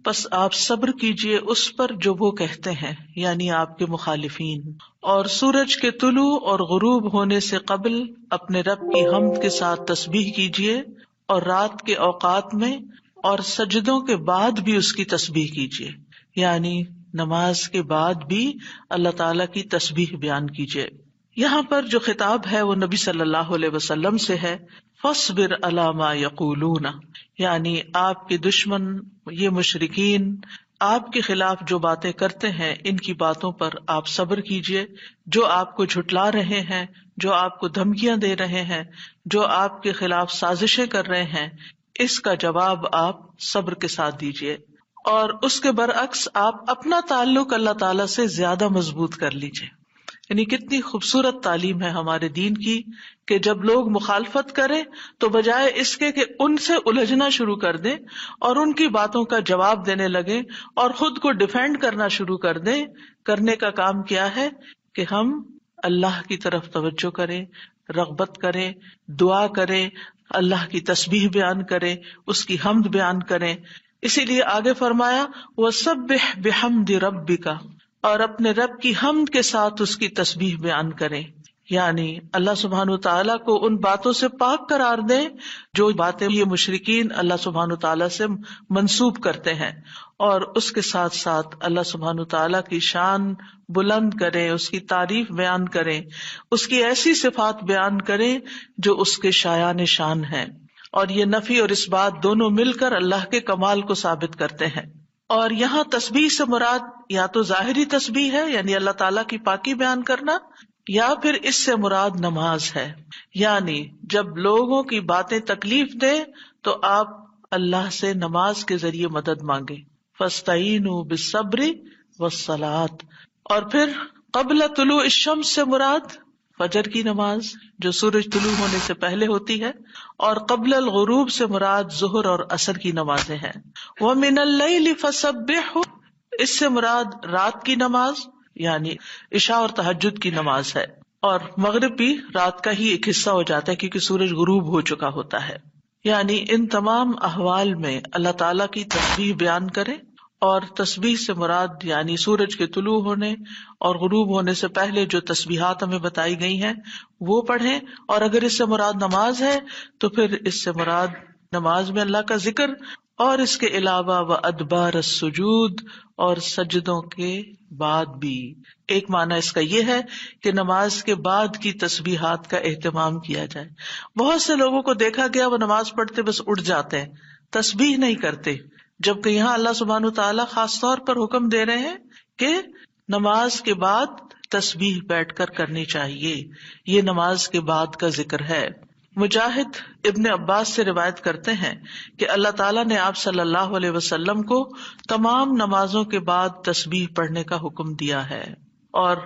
پس آپ صبر کیجئے اس پر جو وہ کہتے ہیں، یعنی آپ کے مخالفین، اور سورج کے طلوع اور غروب ہونے سے قبل اپنے رب کی حمد کے ساتھ تسبیح کیجئے، اور رات کے اوقات میں اور سجدوں کے بعد بھی اس کی تسبیح کیجئے، یعنی نماز کے بعد بھی اللہ تعالی کی تسبیح بیان کیجئے۔ یہاں پر جو خطاب ہے وہ نبی صلی اللہ علیہ وسلم سے ہے، فاصبر علی ما یقولون، یعنی آپ کے دشمن یہ مشرکین آپ کے خلاف جو باتیں کرتے ہیں ان کی باتوں پر آپ صبر کیجئے، جو آپ کو جھٹلا رہے ہیں، جو آپ کو دھمکیاں دے رہے ہیں، جو آپ کے خلاف سازشیں کر رہے ہیں، اس کا جواب آپ صبر کے ساتھ دیجئے، اور اس کے برعکس آپ اپنا تعلق اللہ تعالی سے زیادہ مضبوط کر لیجئے۔ یعنی کتنی خوبصورت تعلیم ہے ہمارے دین کی کہ جب لوگ مخالفت کریں تو بجائے اس کے کہ ان سے الجھنا شروع کر دیں اور ان کی باتوں کا جواب دینے لگیں اور خود کو ڈیفینڈ کرنا شروع کر دیں، کرنے کا کام کیا ہے کہ ہم اللہ کی طرف توجہ کریں، رغبت کریں، دعا کریں، اللہ کی تسبیح بیان کریں، اس کی حمد بیان کریں۔ اسی لیے آگے فرمایا وَسَبِّحْ بِحَمْدِ رَبِّكَ، اور اپنے رب کی حمد کے ساتھ اس کی تسبیح بیان کریں، یعنی اللہ سبحانہ وتعالیٰ کو ان باتوں سے پاک قرار دیں جو باتیں یہ مشرکین اللہ سبحانہ وتعالیٰ سے منسوب کرتے ہیں، اور اس کے ساتھ ساتھ اللہ سبحانہ وتعالیٰ کی شان بلند کریں، اس کی تعریف بیان کریں، اس کی ایسی صفات بیان کریں جو اس کے شایان شان ہیں، اور یہ نفی اور اثبات دونوں مل کر اللہ کے کمال کو ثابت کرتے ہیں۔ اور یہاں تسبیح سے مراد یا تو ظاہری تسبیح ہے یعنی اللہ تعالیٰ کی پاکی بیان کرنا، یا پھر اس سے مراد نماز ہے، یعنی جب لوگوں کی باتیں تکلیف دیں تو آپ اللہ سے نماز کے ذریعے مدد مانگیں، فاستعینوا بالصبر والصلاۃ۔ اور پھر قبل طلوع الشمس سے مراد فجر کی نماز جو سورج طلوع ہونے سے پہلے ہوتی ہے، اور قبل الغروب سے مراد ظہر اور عصر کی نمازیں ہیں۔ وَمِنَ اللَّيْلِ فَسَبِّحْهُ، اس سے مراد رات کی نماز یعنی عشاء اور تہجد کی نماز ہے، اور مغرب بھی رات کا ہی ایک حصہ ہو جاتا ہے کیونکہ سورج غروب ہو چکا ہوتا ہے۔ یعنی ان تمام احوال میں اللہ تعالیٰ کی تسبیح بیان کریں، اور تسبیح سے مراد یعنی سورج کے طلوع ہونے اور غروب ہونے سے پہلے جو تسبیحات ہمیں بتائی گئی ہیں وہ پڑھیں، اور اگر اس سے مراد نماز ہے تو پھر اس سے مراد نماز میں اللہ کا ذکر، اور اس کے علاوہ وَأَدْبَارَ السُّجُودِ، اور سجدوں کے بعد بھی۔ ایک معنی اس کا یہ ہے کہ نماز کے بعد کی تسبیحات کا اہتمام کیا جائے۔ بہت سے لوگوں کو دیکھا گیا وہ نماز پڑھتے بس اٹھ جاتے ہیں، تسبیح نہیں کرتے، جبکہ یہاں اللہ سبحانہ وتعالیٰ خاص طور پر حکم دے رہے ہیں کہ نماز کے بعد تسبیح بیٹھ کر کرنی چاہیے، یہ نماز کے بعد کا ذکر ہے۔ مجاہد ابن عباس سے روایت کرتے ہیں کہ اللہ تعالیٰ نے آپ صلی اللہ علیہ وسلم کو تمام نمازوں کے بعد تسبیح پڑھنے کا حکم دیا ہے، اور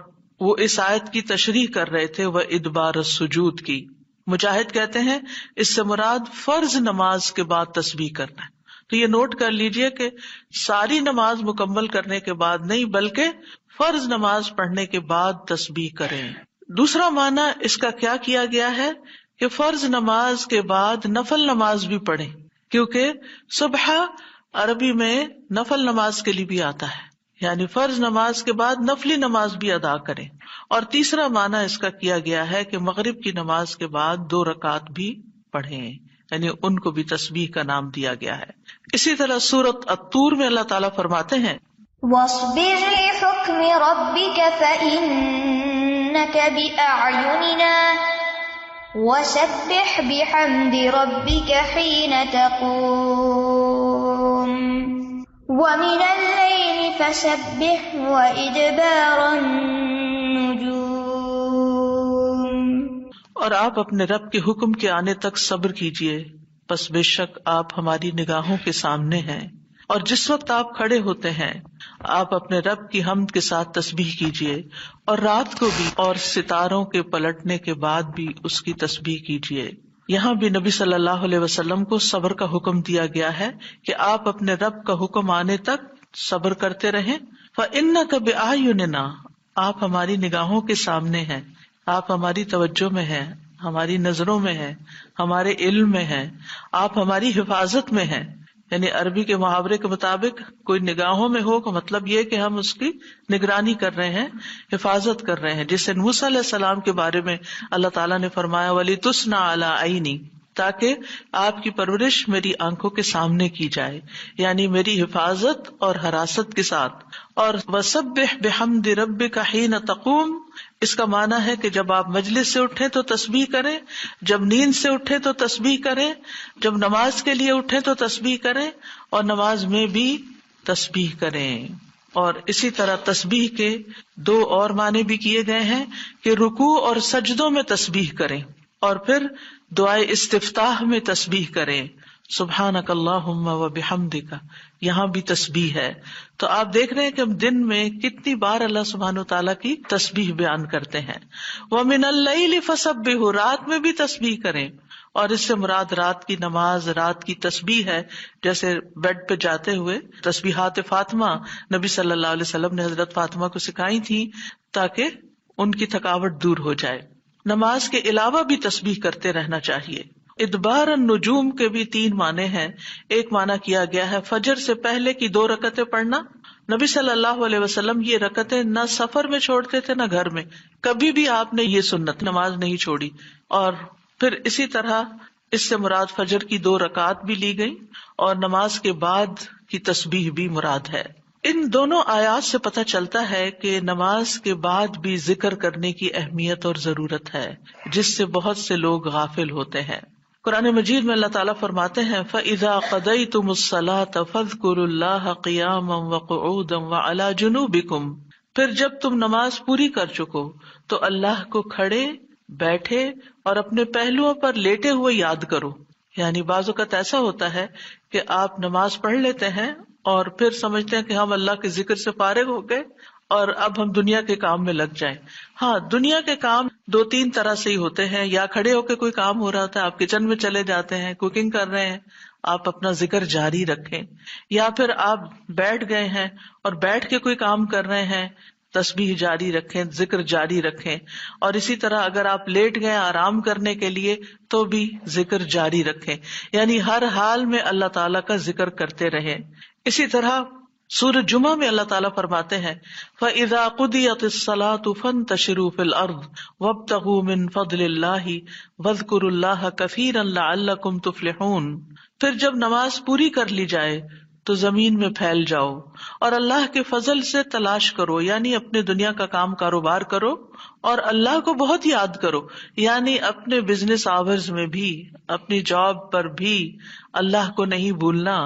وہ اس آیت کی تشریح کر رہے تھے وَإِدْبَارَ السُّجُودِ کی۔ مجاہد کہتے ہیں اس سے مراد فرض نماز کے بعد تسبیح کرنا ہے۔ تو یہ نوٹ کر لیجئے کہ ساری نماز مکمل کرنے کے بعد نہیں بلکہ فرض نماز پڑھنے کے بعد تسبیح کریں۔ دوسرا معنی اس کا کیا کیا گیا ہے کہ فرض نماز کے بعد نفل نماز بھی پڑھیں، کیونکہ صبح عربی میں نفل نماز کے لیے بھی آتا ہے، یعنی فرض نماز کے بعد نفلی نماز بھی ادا کریں۔ اور تیسرا معنی اس کا کیا گیا ہے کہ مغرب کی نماز کے بعد 2 رکعت بھی پڑھیں، یعنی ان کو بھی تسبیح کا نام دیا گیا ہے۔ اسی طرح سورۃ الطور میں اللہ تعالیٰ فرماتے ہیں وَاصْبِرْ لِحُكْمِ رَبِّكَ فَإِنَّكَ بِأَعْيُنِنَا وَسَبِّحْ بِحَمْدِ رَبِّكَ حِينَ تَقُومُ وَمِنَ اللَّيْلِ فَسَبِّحْهُ وَإِدْبَارَ النُّجُومِ۔ اور آپ اپنے رب کے حکم کے آنے تک صبر کیجئے، پس بے شک آپ ہماری نگاہوں کے سامنے ہیں، اور جس وقت آپ کھڑے ہوتے ہیں آپ اپنے رب کی حمد کے ساتھ تسبیح کیجئے، اور رات کو بھی اور ستاروں کے پلٹنے کے بعد بھی اس کی تسبیح کیجئے۔ یہاں بھی نبی صلی اللہ علیہ وسلم کو صبر کا حکم دیا گیا ہے کہ آپ اپنے رب کا حکم آنے تک صبر کرتے رہیں۔ فَإِنَّكَ بِأَعْيُنِنَا، آپ ہماری نگاہوں کے سامنے ہیں، آپ ہماری توجہ میں ہیں، ہماری نظروں میں ہیں، ہمارے علم میں ہیں، آپ ہماری حفاظت میں ہیں۔ یعنی عربی کے محاورے کے مطابق کوئی نگاہوں میں ہو کا مطلب یہ کہ ہم اس کی نگرانی کر رہے ہیں، حفاظت کر رہے ہیں، جسے موسیٰ علیہ السلام کے بارے میں اللہ تعالیٰ نے فرمایا وَلِتُصْنَعَ عَلَىٰ عَيْنِي، تاکہ آپ کی پرورش میری آنکھوں کے سامنے کی جائے، یعنی میری حفاظت اور حراست کے ساتھ. اور وَسَبِّحْ بِحَمْدِ رَبِّكَ حِينَ تَقُومُ، اس کا معنی ہے کہ جب آپ مجلس سے اٹھیں تو تسبیح کریں، جب نیند سے اٹھیں تو تسبیح کریں، جب نماز کے لیے اٹھیں تو تسبیح کریں، اور نماز میں بھی تسبیح کریں. اور اسی طرح تسبیح کے دو اور معنی بھی کیے گئے ہیں کہ رکوع اور سجدوں میں تسبیح کریں، اور پھر دعائے استفتاح میں تسبیح کریں، سبحانک اللہم و بحمدک، یہاں بھی تسبیح ہے. تو آپ دیکھ رہے ہیں کہ ہم دن میں کتنی بار اللہ سبحانہ وتعالیٰ کی تسبیح بیان کرتے ہیں. وَمِنَ اللَّيْلِ فَسَبِّحْ، رات میں بھی تسبیح کریں، اور اس سے مراد رات کی نماز، رات کی تسبیح ہے. جیسے بیڈ پہ جاتے ہوئے تسبیحات فاطمہ نبی صلی اللہ علیہ وسلم نے حضرت فاطمہ کو سکھائی تھی تاکہ ان کی تھکاوٹ دور ہو جائے. نماز کے علاوہ بھی تسبیح کرتے رہنا چاہیے. ادبار النجوم کے بھی 3 معنی ہیں. ایک معنی کیا گیا ہے فجر سے پہلے کی 2 رکعتیں پڑھنا. نبی صلی اللہ علیہ وسلم یہ رکعتیں نہ سفر میں چھوڑتے تھے نہ گھر میں، کبھی بھی آپ نے یہ سنت نماز نہیں چھوڑی. اور پھر اسی طرح اس سے مراد فجر کی 2 رکعات بھی لی گئی، اور نماز کے بعد کی تسبیح بھی مراد ہے. ان دونوں آیات سے پتہ چلتا ہے کہ نماز کے بعد بھی ذکر کرنے کی اہمیت اور ضرورت ہے، جس سے بہت سے لوگ غافل ہوتے ہیں. قرآن مجید میں اللہ تعالیٰ فرماتے ہیں فَإِذَا قَضَيْتُمُ الصَّلَاةَ فَاذْكُرُوا اللَّهَ قِيَامًا وَقُعُودًا وَعَلَى جُنُوبِكُمْ، پھر جب تم نماز پوری کر چکو تو اللہ کو کھڑے، بیٹھے اور اپنے پہلوؤں پر لیٹے ہوئے یاد کرو. یعنی بعض اوقات ایسا ہوتا ہے کہ آپ نماز پڑھ لیتے ہیں اور پھر سمجھتے ہیں کہ ہم اللہ کے ذکر سے فارغ ہو گئے اور اب ہم دنیا کے کام میں لگ جائیں. ہاں، دنیا کے کام 2-3 طرح سے ہی ہوتے ہیں. یا کھڑے ہو کے کوئی کام ہو رہا ہوتا ہے، آپ کچن میں چلے جاتے ہیں، کوکنگ کر رہے ہیں، آپ اپنا ذکر جاری رکھیں. یا پھر آپ بیٹھ گئے ہیں اور بیٹھ کے کوئی کام کر رہے ہیں، تسبیح جاری رکھیں، ذکر جاری رکھیں. اور اسی طرح اگر آپ لیٹ گئے آرام کرنے کے لیے تو بھی ذکر جاری رکھیں. یعنی ہر حال میں اللہ تعالیٰ کا ذکر کرتے رہیں. اسی طرح سورۃ جمعہ میں اللہ تعالیٰ فرماتے ہیں فَإِذَا قُضِيَتِ الصَّلَاةُ فَانتَشِرُوا فِي الْأَرْضِ وَابْتَغُوا مِن فَضْلِ اللَّهِ وَاذْكُرُوا اللَّهَ كَثِيرًا لَعَلَّكُمْ تُفْلِحُونَ. پھر جب نماز پوری کر لی جائے تو زمین میں پھیل جاؤ اور اللہ کے فضل سے تلاش کرو، یعنی اپنے دنیا کا کام کاروبار کرو اور اللہ کو بہت یاد کرو. یعنی اپنے بزنس آورز میں بھی، اپنی جاب پر بھی اللہ کو نہیں بھولنا.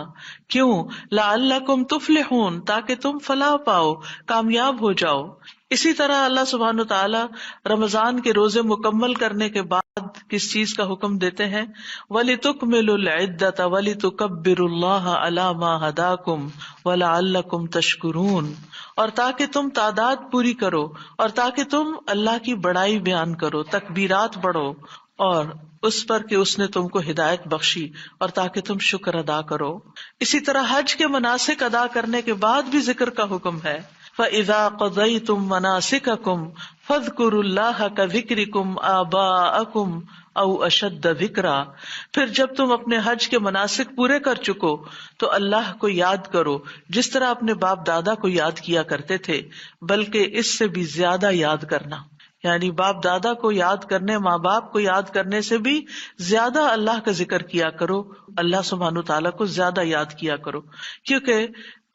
کیوں؟ لعلکم تفلحون، تاکہ تم فلاح پاؤ، کامیاب ہو جاؤ. اسی طرح اللہ سبحانہ وتعالیٰ رمضان کے روزے مکمل کرنے کے بعد کس چیز کا حکم دیتے ہیں؟ وَلِتُكْمِلُوا الْعِدَّةَ وَلِتُكَبِّرُوا اللَّهَ عَلَىٰ مَا هَدَاكُمْ وَلَعَلَّكُمْ تَشْكُرُونَ. اور تاکہ تم تعداد پوری کرو، اور تاکہ تم اللہ کی بڑائی بیان کرو، تکبیرات پڑھو، اور اس پر کہ اس نے تم کو ہدایت بخشی، اور تاکہ تم شکر ادا کرو. اسی طرح حج کے مناسک ادا کرنے کے بعد بھی ذکر کا حکم ہے. فَإِذَا قَضَيْتُم مَّنَاسِكَكُمْ فَاذْكُرُوا اللَّهَ كَذِكْرِكُمْ آبَاءَكُمْ أَوْ أَشَدَّ ذِكْرًا. پھر جب تم اپنے حج کے مناسک پورے کر چکو تو اللہ کو یاد کرو جس طرح اپنے باپ دادا کو یاد کیا کرتے تھے، بلکہ اس سے بھی زیادہ یاد کرنا. یعنی باپ دادا کو یاد کرنے، ماں باپ کو یاد کرنے سے بھی زیادہ اللہ کا ذکر کیا کرو، اللہ سبحانہ تعالیٰ کو زیادہ یاد کیا کرو. کیونکہ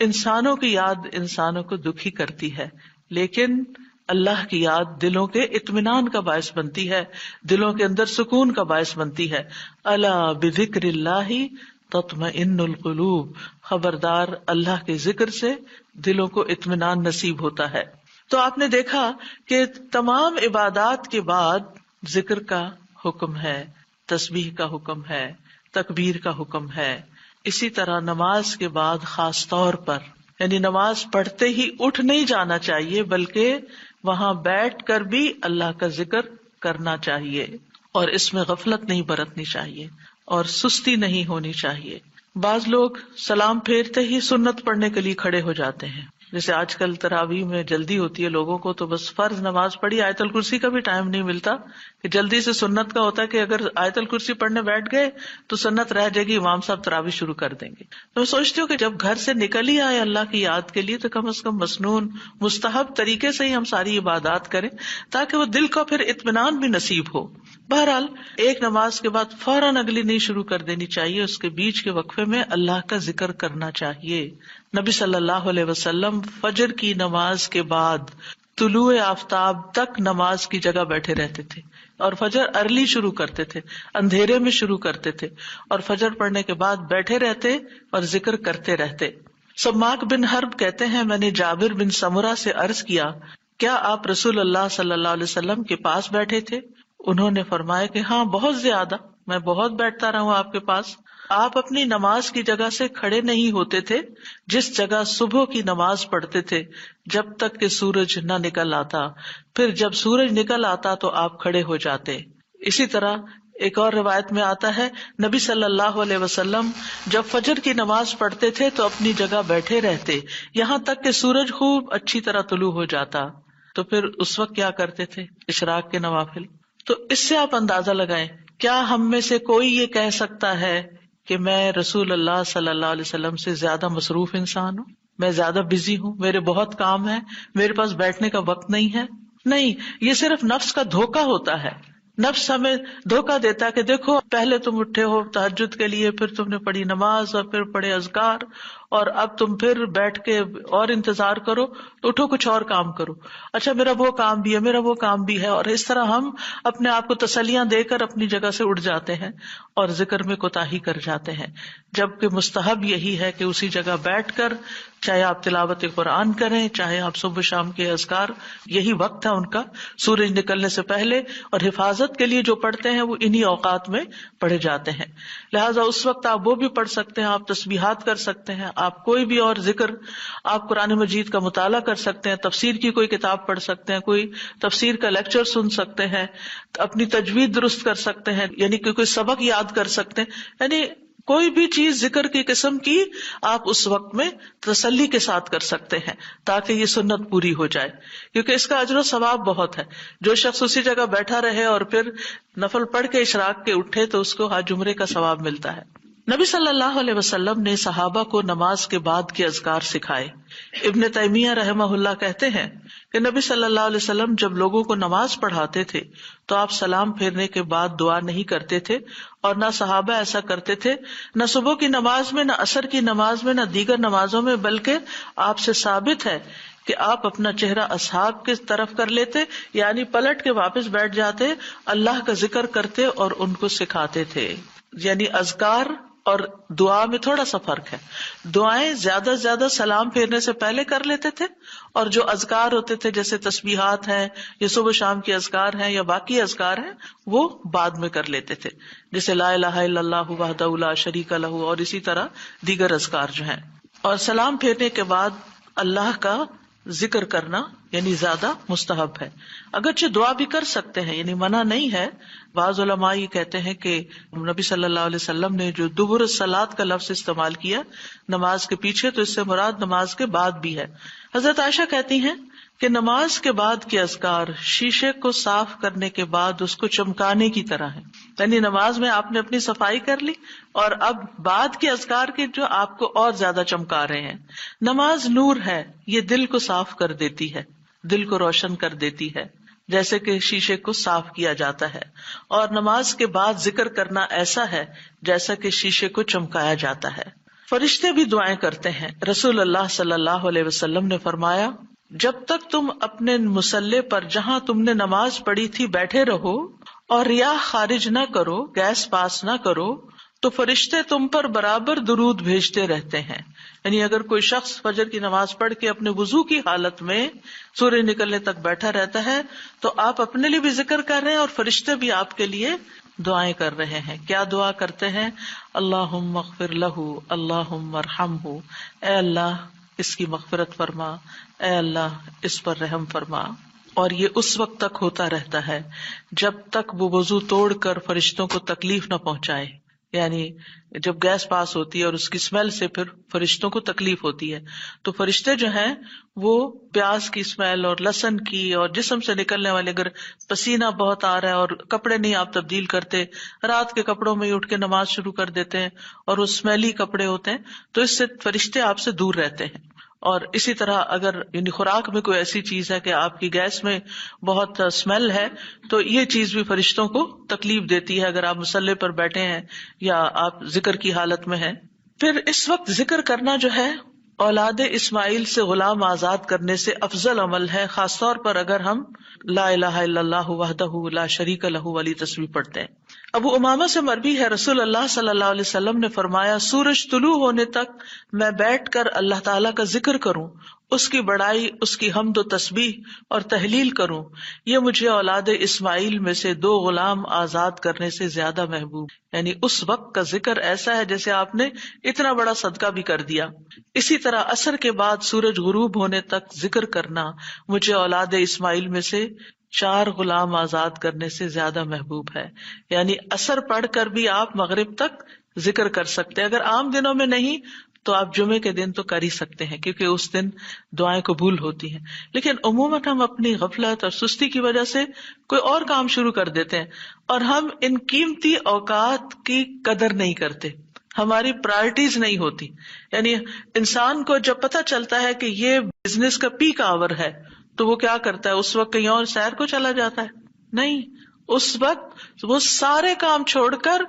انسانوں کی یاد انسانوں کو دکھی کرتی ہے، لیکن اللہ کی یاد دلوں کے اطمینان کا باعث بنتی ہے، دلوں کے اندر سکون کا باعث بنتی ہے. الا بذکر اللہ تطمئن القلوب، خبردار اللہ کے ذکر سے دلوں کو اطمینان نصیب ہوتا ہے. تو آپ نے دیکھا کہ تمام عبادات کے بعد ذکر کا حکم ہے، تسبیح کا حکم ہے، تکبیر کا حکم ہے. اسی طرح نماز کے بعد خاص طور پر، یعنی نماز پڑھتے ہی اٹھ نہیں جانا چاہیے، بلکہ وہاں بیٹھ کر بھی اللہ کا ذکر کرنا چاہیے، اور اس میں غفلت نہیں برتنی چاہیے اور سستی نہیں ہونی چاہیے. بعض لوگ سلام پھیرتے ہی سنت پڑھنے کے لیے کھڑے ہو جاتے ہیں، جیسے آج کل تراویح میں جلدی ہوتی ہے لوگوں کو، تو بس فرض نماز پڑھی، آیت الکرسی کا بھی ٹائم نہیں ملتا کہ جلدی سے. سنت کا ہوتا ہے کہ اگر آیت الکرسی پڑھنے بیٹھ گئے تو سنت رہ جائے گی، امام صاحب تراویح شروع کر دیں گے. تو میں سوچتی ہوں کہ جب گھر سے نکل ہی آئے اللہ کی یاد کے لیے، تو کم از کم مسنون مستحب طریقے سے ہی ہم ساری عبادات کریں تاکہ وہ دل کو پھر اطمینان بھی نصیب ہو. بہرحال ایک نماز کے بعد فوراً اگلی نہیں شروع کر دینی چاہیے، اس کے بیچ کے وقفے میں اللہ کا ذکر کرنا چاہیے. نبی صلی اللہ علیہ وسلم فجر کی نماز کے بعد طلوع آفتاب تک نماز کی جگہ بیٹھے رہتے تھے، اور فجر ارلی شروع کرتے تھے، اندھیرے میں شروع کرتے تھے، اور فجر پڑھنے کے بعد بیٹھے رہتے اور ذکر کرتے رہتے. سماک بن حرب کہتے ہیں، میں نے جابر بن سمرہ سے عرض کیا، کیا آپ رسول اللہ صلی اللہ علیہ وسلم کے پاس بیٹھے تھے؟ انہوں نے فرمایا کہ ہاں، بہت زیادہ، میں بہت بیٹھتا رہا ہوں آپ کے پاس. آپ اپنی نماز کی جگہ سے کھڑے نہیں ہوتے تھے جس جگہ صبح کی نماز پڑھتے تھے جب تک کہ سورج نہ نکل آتا، پھر جب سورج نکل آتا تو آپ کھڑے ہو جاتے. اسی طرح ایک اور روایت میں آتا ہے، نبی صلی اللہ علیہ وسلم جب فجر کی نماز پڑھتے تھے تو اپنی جگہ بیٹھے رہتے یہاں تک کہ سورج خوب اچھی طرح طلوع ہو جاتا. تو پھر اس وقت کیا کرتے تھے؟ اشراق کے نوافل. تو اس سے آپ اندازہ لگائیں، کیا ہم میں سے کوئی یہ کہہ سکتا ہے کہ میں رسول اللہ صلی اللہ علیہ وسلم سے زیادہ مصروف انسان ہوں، میں زیادہ بزی ہوں، میرے بہت کام ہے، میرے پاس بیٹھنے کا وقت نہیں ہے؟ نہیں، یہ صرف نفس کا دھوکہ ہوتا ہے. نفس ہمیں دھوکہ دیتا ہے کہ دیکھو، پہلے تم اٹھے ہو تہجد کے لیے، پھر تم نے پڑھی نماز اور پھر پڑھے اذکار، اور اب تم پھر بیٹھ کے اور انتظار کرو، تو اٹھو کچھ اور کام کرو. اچھا میرا وہ کام بھی ہے، میرا وہ کام بھی ہے، اور اس طرح ہم اپنے آپ کو تسلیاں دے کر اپنی جگہ سے اٹھ جاتے ہیں اور ذکر میں کوتاہی کر جاتے ہیں. جبکہ مستحب یہی ہے کہ اسی جگہ بیٹھ کر، چاہے آپ تلاوت قرآن کریں، چاہے آپ صبح شام کے اذکار، یہی وقت ہے ان کا، سورج نکلنے سے پہلے، اور حفاظت کے لیے جو پڑھتے ہیں وہ انہی اوقات میں پڑھے جاتے ہیں. لہٰذا اس وقت آپ وہ بھی پڑھ سکتے ہیں، آپ تسبیحات کر سکتے ہیں، آپ کوئی بھی اور ذکر، آپ قرآن مجید کا مطالعہ کر سکتے ہیں، تفسیر کی کوئی کتاب پڑھ سکتے ہیں، کوئی تفسیر کا لیکچر سن سکتے ہیں، اپنی تجوید درست کر سکتے ہیں، یعنی کہ کوئی سبق یاد کر سکتے ہیں. یعنی کوئی بھی چیز ذکر کی قسم کی آپ اس وقت میں تسلی کے ساتھ کر سکتے ہیں تاکہ یہ سنت پوری ہو جائے، کیونکہ اس کا اجر و ثواب بہت ہے. جو شخص اسی جگہ بیٹھا رہے اور پھر نفل پڑھ کے اشراق کے اٹھے تو اس کو حج عمرے کا ثواب ملتا ہے. نبی صلی اللہ علیہ وسلم نے صحابہ کو نماز کے بعد کے اذکار سکھائے. ابن تیمیہ رحمہ اللہ کہتے ہیں کہ نبی صلی اللہ علیہ وسلم جب لوگوں کو نماز پڑھاتے تھے تو آپ سلام پھیرنے کے بعد دعا نہیں کرتے تھے، اور نہ صحابہ ایسا کرتے تھے، نہ صبح کی نماز میں، نہ عصر کی نماز میں، نہ دیگر نمازوں میں، بلکہ آپ سے ثابت ہے کہ آپ اپنا چہرہ اصحاب کی طرف کر لیتے، یعنی پلٹ کے واپس بیٹھ جاتے، اللہ کا ذکر کرتے اور ان کو سکھاتے تھے. یعنی اذکار اور دعا میں تھوڑا سا فرق ہے. دعائیں زیادہ سے زیادہ سلام پھیرنے سے پہلے کر لیتے تھے، اور جو اذکار ہوتے تھے جیسے تسبیحات ہیں یا صبح شام کے اذکار ہیں یا باقی اذکار ہیں وہ بعد میں کر لیتے تھے، جیسے لا الہ الا اللہ وحدہ لا شریک لہ، اور اسی طرح دیگر اذکار جو ہیں. اور سلام پھیرنے کے بعد اللہ کا ذکر کرنا یعنی زیادہ مستحب ہے. اگرچہ دعا بھی کر سکتے ہیں، یعنی منع نہیں ہے. بعض علماء یہ کہتے ہیں کہ نبی صلی اللہ علیہ وسلم نے جو دبر الصلاۃ کا لفظ استعمال کیا نماز کے پیچھے، تو اس سے مراد نماز کے بعد بھی ہے. حضرت عائشہ کہتی ہیں کہ نماز کے بعد کے اذکار شیشے کو صاف کرنے کے بعد اس کو چمکانے کی طرح ہے. یعنی نماز میں آپ نے اپنی صفائی کر لی اور اب بعد کے اذکار کے جو آپ کو اور زیادہ چمکا رہے ہیں. نماز نور ہے، یہ دل کو صاف کر دیتی ہے، دل کو روشن کر دیتی ہے، جیسے کہ شیشے کو صاف کیا جاتا ہے. اور نماز کے بعد ذکر کرنا ایسا ہے جیسا کہ شیشے کو چمکایا جاتا ہے. فرشتے بھی دعائیں کرتے ہیں. رسول اللہ صلی اللہ علیہ وسلم نے فرمایا، جب تک تم اپنے مصلے پر جہاں تم نے نماز پڑھی تھی بیٹھے رہو اور ریاح خارج نہ کرو، گیس پاس نہ کرو، تو فرشتے تم پر برابر درود بھیجتے رہتے ہیں. یعنی اگر کوئی شخص فجر کی نماز پڑھ کے اپنے وضو کی حالت میں سورج نکلنے تک بیٹھا رہتا ہے تو آپ اپنے لیے بھی ذکر کر رہے ہیں اور فرشتے بھی آپ کے لیے دعائیں کر رہے ہیں. کیا دعا کرتے ہیں؟ اللہم اغفر لہ، اللہم ارحمہ، اے اللہ اس کی مغفرت فرما، اے اللہ اس پر رحم فرما. اور یہ اس وقت تک ہوتا رہتا ہے جب تک وہ وضو توڑ کر فرشتوں کو تکلیف نہ پہنچائے، یعنی جب گیس پاس ہوتی ہے اور اس کی اسمیل سے پھر فرشتوں کو تکلیف ہوتی ہے، تو فرشتے جو ہیں وہ پیاز کی اسمیل اور لہسن کی اور جسم سے نکلنے والے، اگر پسینہ بہت آ رہا ہے اور کپڑے نہیں آپ تبدیل کرتے، رات کے کپڑوں میں ہی اٹھ کے نماز شروع کر دیتے ہیں اور وہ اسمیلی کپڑے ہوتے ہیں، تو اس سے فرشتے آپ سے دور رہتے ہیں. اور اسی طرح اگر یعنی خوراک میں کوئی ایسی چیز ہے کہ آپ کی گیس میں بہت اسمیل ہے، تو یہ چیز بھی فرشتوں کو تکلیف دیتی ہے اگر آپ مصلی پر بیٹھے ہیں یا آپ ذکر کی حالت میں ہیں. پھر اس وقت ذکر کرنا جو ہے اولاد اسماعیل سے غلام آزاد کرنے سے افضل عمل ہے، خاص طور پر اگر ہم لا الہ الا اللہ وحدہ لا شریک لہ والی تسبیح پڑھتے ہیں. ابو امامہ سے مروی ہے، رسول اللہ صلی اللہ علیہ وسلم نے فرمایا، سورج طلوع ہونے تک میں بیٹھ کر اللہ تعالیٰ کا ذکر کروں، اس کی بڑائی، اس کی حمد و تسبیح اور تحلیل کروں، یہ مجھے اولاد اسماعیل میں سے 2 غلام آزاد کرنے سے زیادہ محبوب. یعنی اس وقت کا ذکر ایسا ہے جیسے آپ نے اتنا بڑا صدقہ بھی کر دیا. اسی طرح عصر کے بعد سورج غروب ہونے تک ذکر کرنا مجھے اولاد اسماعیل میں سے 4 غلام آزاد کرنے سے زیادہ محبوب ہے. یعنی عصر پڑھ کر بھی آپ مغرب تک ذکر کر سکتے ہیں. اگر عام دنوں میں نہیں تو آپ جمعے کے دن تو کر ہی سکتے ہیں، کیونکہ اس دن دعائیں قبول ہوتی ہیں. لیکن عموماً ہم اپنی غفلت اور سستی کی وجہ سے کوئی اور کام شروع کر دیتے ہیں اور ہم ان قیمتی اوقات کی قدر نہیں کرتے، ہماری پرائرٹیز نہیں ہوتی. یعنی انسان کو جب پتہ چلتا ہے کہ یہ بزنس کا پیک آور ہے تو وہ کیا کرتا ہے؟ اس وقت کہیں اور سیر کو چلا جاتا ہے؟ نہیں، اس وقت وہ سارے کام چھوڑ کر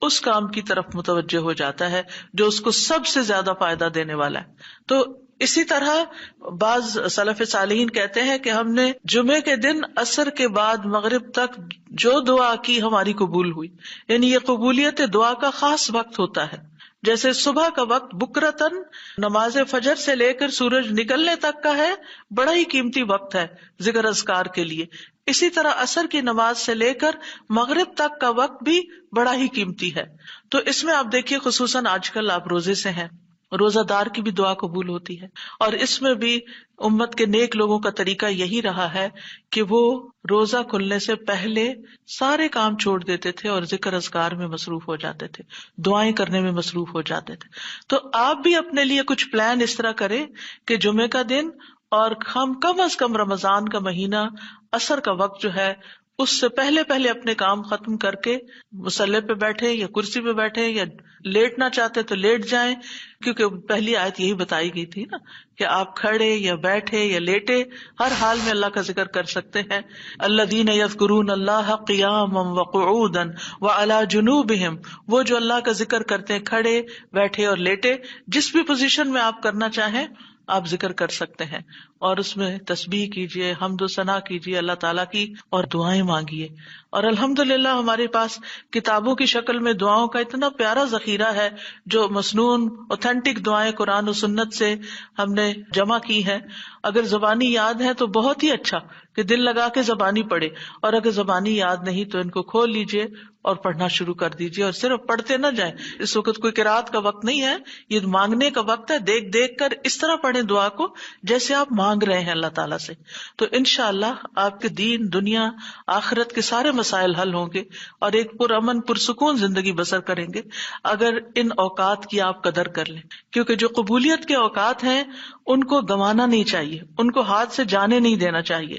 اس کام کی طرف متوجہ ہو جاتا ہے جو اس کو سب سے زیادہ فائدہ دینے والا ہے. تو اسی طرح بعض سلف صالحین کہتے ہیں کہ ہم نے جمعے کے دن عصر کے بعد مغرب تک جو دعا کی ہماری قبول ہوئی. یعنی یہ قبولیت دعا کا خاص وقت ہوتا ہے. جیسے صبح کا وقت بکرتن نماز فجر سے لے کر سورج نکلنے تک کا ہے، بڑا ہی قیمتی وقت ہے ذکر اذکار کے لیے. اسی طرح عصر کی نماز سے لے کر مغرب تک کا وقت بھی بڑا ہی قیمتی ہے. تو اس میں آپ دیکھیے خصوصاً آج کل آپ روزے سے ہیں، روزہ دار کی بھی دعا قبول ہوتی ہے. اور اس میں بھی امت کے نیک لوگوں کا طریقہ یہی رہا ہے کہ وہ روزہ کھلنے سے پہلے سارے کام چھوڑ دیتے تھے اور ذکر اذکار میں مصروف ہو جاتے تھے، دعائیں کرنے میں مصروف ہو جاتے تھے. تو آپ بھی اپنے لیے کچھ پلان اس طرح کریں کہ جمعے کا دن اور ہم کم از کم رمضان کا مہینہ عصر کا وقت جو ہے اس سے پہلے اپنے کام ختم کر کے مصلی پہ بیٹھے یا کرسی پہ بیٹھے یا لیٹنا چاہتے تو لیٹ جائیں، کیونکہ پہلی آیت یہی بتائی گئی تھی نا کہ آپ کھڑے یا بیٹھے یا لیٹے ہر حال میں اللہ کا ذکر کر سکتے ہیں. الذین یذکرون اللہ قیاما وقعودا وعلی جنوبہم، وہ جو اللہ کا ذکر کرتے ہیں کھڑے، بیٹھے اور لیٹے، جس بھی پوزیشن میں آپ کرنا چاہیں آپ ذکر کر سکتے ہیں. اور اس میں تسبیح کیجیے، حمد و ثنا کیجیے اللہ تعالیٰ کی اور دعائیں مانگیے. اور الحمدللہ ہمارے پاس کتابوں کی شکل میں دعاؤں کا اتنا پیارا ذخیرہ ہے جو مسنون اوتھینٹک دعائیں قرآن و سنت سے ہم نے جمع کی ہیں. اگر زبانی یاد ہے تو بہت ہی اچھا کہ دل لگا کے زبانی پڑھے، اور اگر زبانی یاد نہیں تو ان کو کھول لیجیے اور پڑھنا شروع کر دیجیے. اور صرف پڑھتے نہ جائیں، اس وقت کوئی قرات کا وقت نہیں ہے، یہ مانگنے کا وقت ہے. دیکھ دیکھ کر اس طرح پڑھیں دعا کو جیسے آپ مانگ رہے ہیں اللہ تعالیٰ سے. تو انشاءاللہ آپ کے دین، دنیا، آخرت کے سارے مسائل حل ہوں گے اور ایک پرامن پرسکون زندگی بسر کریں گے اگر ان اوقات کی آپ قدر کر لیں. کیونکہ جو قبولیت کے اوقات ہیں ان کو گنوانا نہیں چاہیے، ان کو ہاتھ سے جانے نہیں دینا چاہیے.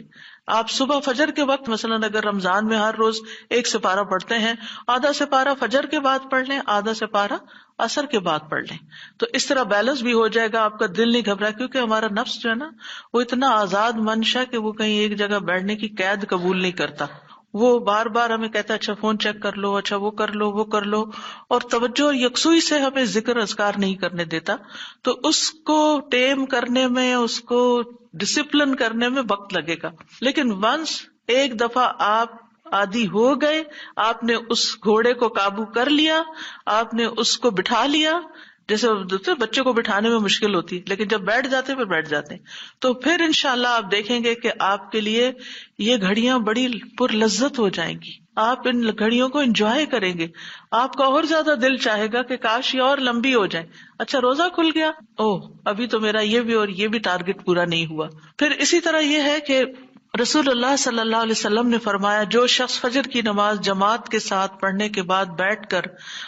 آپ صبح فجر کے وقت مثلاً اگر رمضان میں ہر روز 1 سپارہ پڑھتے ہیں، آدھا سپارہ فجر کے بعد پڑھ لیں، آدھا سپارہ عصر کے بعد پڑھ لیں. تو اس طرح بیلنس بھی ہو جائے گا، آپ کا دل نہیں گھبرا، کیونکہ ہمارا نفس جو ہے نا وہ اتنا آزاد منشا کہ وہ کہیں ایک جگہ بیٹھنے کی قید قبول نہیں کرتا. وہ بار بار ہمیں کہتا ہے اچھا فون چیک کر لو، اچھا وہ کر لو، وہ کر لو، اور توجہ اور یکسوئی سے ہمیں ذکر اذکار نہیں کرنے دیتا. تو اس کو ٹیم کرنے میں، اس کو ڈسپلن کرنے میں وقت لگے گا. لیکن ونس ایک دفعہ آپ عادی ہو گئے، آپ نے اس گھوڑے کو قابو کر لیا، آپ نے اس کو بٹھا لیا. جیسے بچے کو بٹھانے میں مشکل ہوتی ہے لیکن جب بیٹھ جاتے پھر بیٹھ جاتے ہیں. تو پھر انشاءاللہ آپ دیکھیں گے کہ آپ کے لیے یہ گھڑیاں بڑی پر لذت ہو جائیں گی. آپ ان گھڑیوں کو انجوائے کریں گے، آپ کا اور زیادہ دل چاہے گا کہ کاش یہ اور لمبی ہو جائے. اچھا روزہ کھل گیا، ابھی تو میرا یہ بھی اور یہ بھی ٹارگٹ پورا نہیں ہوا. پھر اسی طرح یہ ہے کہ رسول اللہ صلی اللہ علیہ وسلم نے فرمایا، جو شخص فجر کی نماز جماعت کے ساتھ پڑھنے کے بعد بیٹھ کر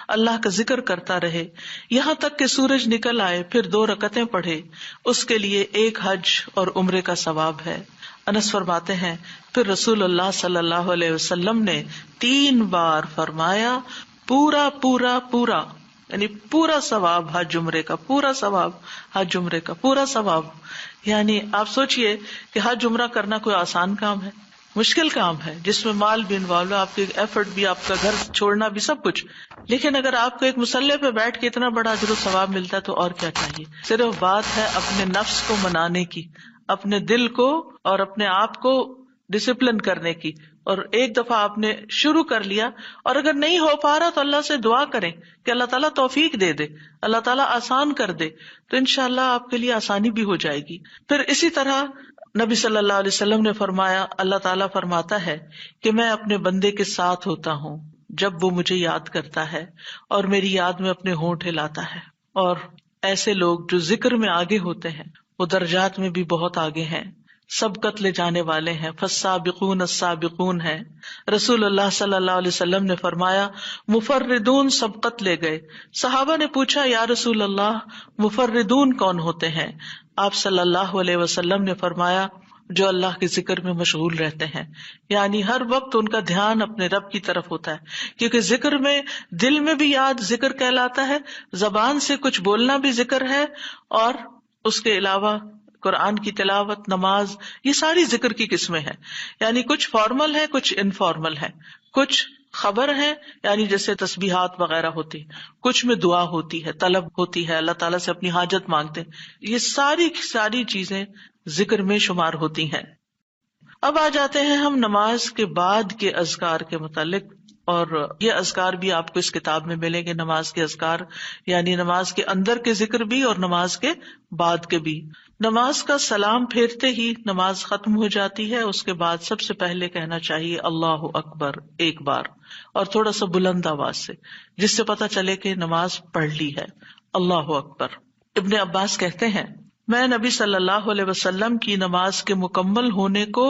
اللہ کا ذکر کرتا رہے یہاں تک کہ سورج نکل آئے، پھر 2 رکعتیں پڑھے، اس کے لیے 1 حج اور عمرے کا ثواب ہے۔ انس فرماتے ہیں، پھر رسول اللہ صلی اللہ علیہ وسلم نے 3 بار فرمایا، پورا پورا پورا، یعنی پورا ثواب حج عمرے کا، پورا ثواب حج عمرے کا، پورا ثواب۔ یعنی آپ سوچئے کہ حج عمرہ کرنا کوئی آسان کام ہے؟ مشکل کام ہے، جس میں مال بھی انوالو ہے، آپ کی ایفرٹ بھی، آپ کا گھر چھوڑنا بھی، سب کچھ۔ لیکن اگر آپ کو ایک مصلی پہ بیٹھ کے اتنا بڑا اجر و ثواب ملتا ہے تو اور کیا چاہیے۔ صرف بات ہے اپنے نفس کو منانے کی، اپنے دل کو اور اپنے آپ کو ڈسپلن کرنے کی، اور ایک دفعہ آپ نے شروع کر لیا، اور اگر نہیں ہو پا رہا تو اللہ سے دعا کریں کہ اللہ تعالیٰ توفیق دے دے، اللہ تعالیٰ آسان کر دے، تو انشاءاللہ آپ کے لیے آسانی بھی ہو جائے گی۔ پھر اسی طرح نبی صلی اللہ علیہ وسلم نے فرمایا، اللہ تعالیٰ فرماتا ہے کہ میں اپنے بندے کے ساتھ ہوتا ہوں جب وہ مجھے یاد کرتا ہے اور میری یاد میں اپنے ہونٹ ہلاتا ہے۔ اور ایسے لوگ جو ذکر میں آگے ہوتے ہیں وہ درجات میں بھی بہت آگے ہیں، سبقت لے جانے والے ہیں، فالسابقون السابقون ہیں۔ رسول اللہ صلی اللہ علیہ وسلم نے فرمایا، مفردون سبقت لے گئے۔ صحابہ نے پوچھا، یا رسول اللہ مفردون کون ہوتے ہیں؟ آپ صلی اللہ علیہ وسلم نے فرمایا، جو اللہ کے ذکر میں مشغول رہتے ہیں، یعنی ہر وقت ان کا دھیان اپنے رب کی طرف ہوتا ہے، کیونکہ ذکر میں دل میں بھی یاد ذکر کہلاتا ہے، زبان سے کچھ بولنا بھی ذکر ہے، اور اس کے علاوہ قرآن کی تلاوت، نماز، یہ ساری ذکر کی قسمیں ہیں۔ یعنی کچھ فارمل ہے، کچھ انفارمل ہے، کچھ خبر ہے یعنی جیسے تسبیحات وغیرہ ہوتی، کچھ میں دعا ہوتی ہے، طلب ہوتی ہے، اللہ تعالیٰ سے اپنی حاجت مانگتے ہیں، یہ ساری چیزیں ذکر میں شمار ہوتی ہیں۔ اب آ جاتے ہیں ہم نماز کے بعد کے اذکار کے متعلق، اور یہ اذکار بھی آپ کو اس کتاب میں ملیں گے، نماز کے اذکار، یعنی نماز کے اندر کے ذکر بھی اور نماز کے بعد کے بھی۔ نماز کا سلام پھیرتے ہی نماز ختم ہو جاتی ہے، اس کے بعد سب سے پہلے کہنا چاہیے اللہ اکبر 1 بار، اور تھوڑا سا بلند آواز سے، جس سے پتہ چلے کہ نماز پڑھ لی ہے۔ اللہ اکبر۔ ابن عباس کہتے ہیں، میں نبی صلی اللہ علیہ وسلم کی نماز کے مکمل ہونے کو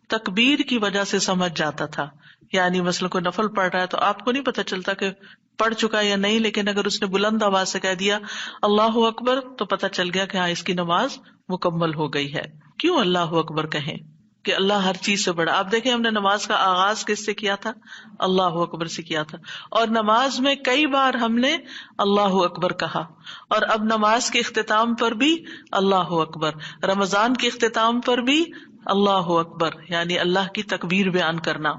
تکبیر کی وجہ سے سمجھ جاتا تھا۔ یعنی مثلا کوئی نفل پڑھ رہا ہے تو آپ کو نہیں پتہ چلتا کہ پڑھ چکا یا نہیں، لیکن اگر اس نے بلند آواز سے کہہ دیا اللہ اکبر تو پتہ چل گیا کہ ہاں اس کی نماز مکمل ہو گئی ہے۔ کیوں اللہ اکبر کہیں؟ کہ اللہ ہر چیز سے بڑا۔ آپ دیکھیں ہم نے نماز کا آغاز کس سے کیا تھا؟ اللہ اکبر سے کیا تھا، اور نماز میں کئی بار ہم نے اللہ اکبر کہا، اور اب نماز کے اختتام پر بھی اللہ اکبر، رمضان کے اختتام پر بھی اللہ اکبر، یعنی اللہ کی تکبیر بیان کرنا۔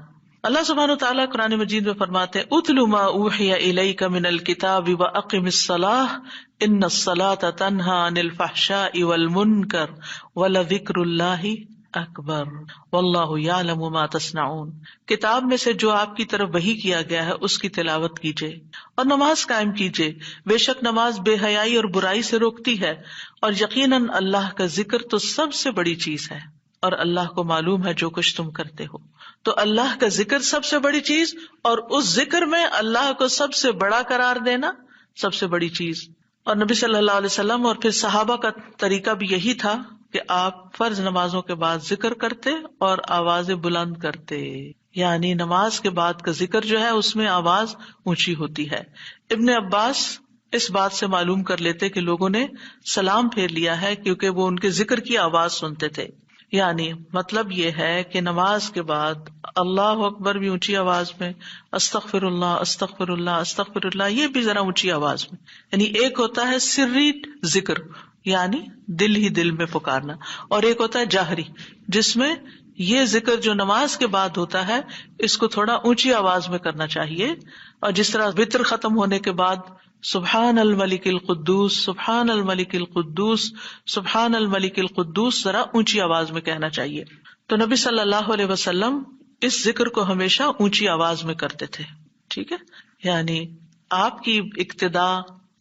اللہ سبحانہ وتعالیٰ قرآن مجید میں فرماتے ہیں، اتل ما اوحی الیک من الکتاب واقم الصلاۃ ان الصلاۃ تنہی عن الفحشاء والمنکر ولذکر اللہ اکبر واللہ یعلم ما تصنعون۔ کتاب میں سے جو آپ کی طرف وحی کیا گیا ہے اس کی تلاوت کیجیے اور نماز قائم کیجیے، بے شک نماز بے حیائی اور برائی سے روکتی ہے، اور یقیناً اللہ کا ذکر تو سب سے بڑی چیز ہے، اور اللہ کو معلوم ہے جو کچھ تم کرتے ہو۔ تو اللہ کا ذکر سب سے بڑی چیز، اور اس ذکر میں اللہ کو سب سے بڑا قرار دینا سب سے بڑی چیز۔ اور نبی صلی اللہ علیہ وسلم اور پھر صحابہ کا طریقہ بھی یہی تھا کہ آپ فرض نمازوں کے بعد ذکر کرتے اور آوازیں بلند کرتے، یعنی نماز کے بعد کا ذکر جو ہے اس میں آواز اونچی ہوتی ہے۔ ابن عباس اس بات سے معلوم کر لیتے کہ لوگوں نے سلام پھیر لیا ہے کیونکہ وہ ان کے ذکر کی آواز سنتے تھے۔ یعنی مطلب یہ ہے کہ نماز کے بعد اللہ اکبر بھی اونچی آواز میں، استغفر اللہ استغفر اللہ استغفر اللہ یہ بھی ذرا اونچی آواز میں، یعنی ایک ہوتا ہے سری ذکر یعنی دل ہی دل میں پکارنا، اور ایک ہوتا ہے جہری جس میں یہ ذکر جو نماز کے بعد ہوتا ہے اس کو تھوڑا اونچی آواز میں کرنا چاہیے، اور جس طرح وتر ختم ہونے کے بعد سبحان الملک القدوس سبحان الملک القدوس سبحان الملک القدوس ذرا اونچی آواز میں کہنا چاہیے۔ تو نبی صلی اللہ علیہ وسلم اس ذکر کو ہمیشہ اونچی آواز میں کرتے تھے، ٹھیک ہے؟ یعنی آپ کی اقتداء،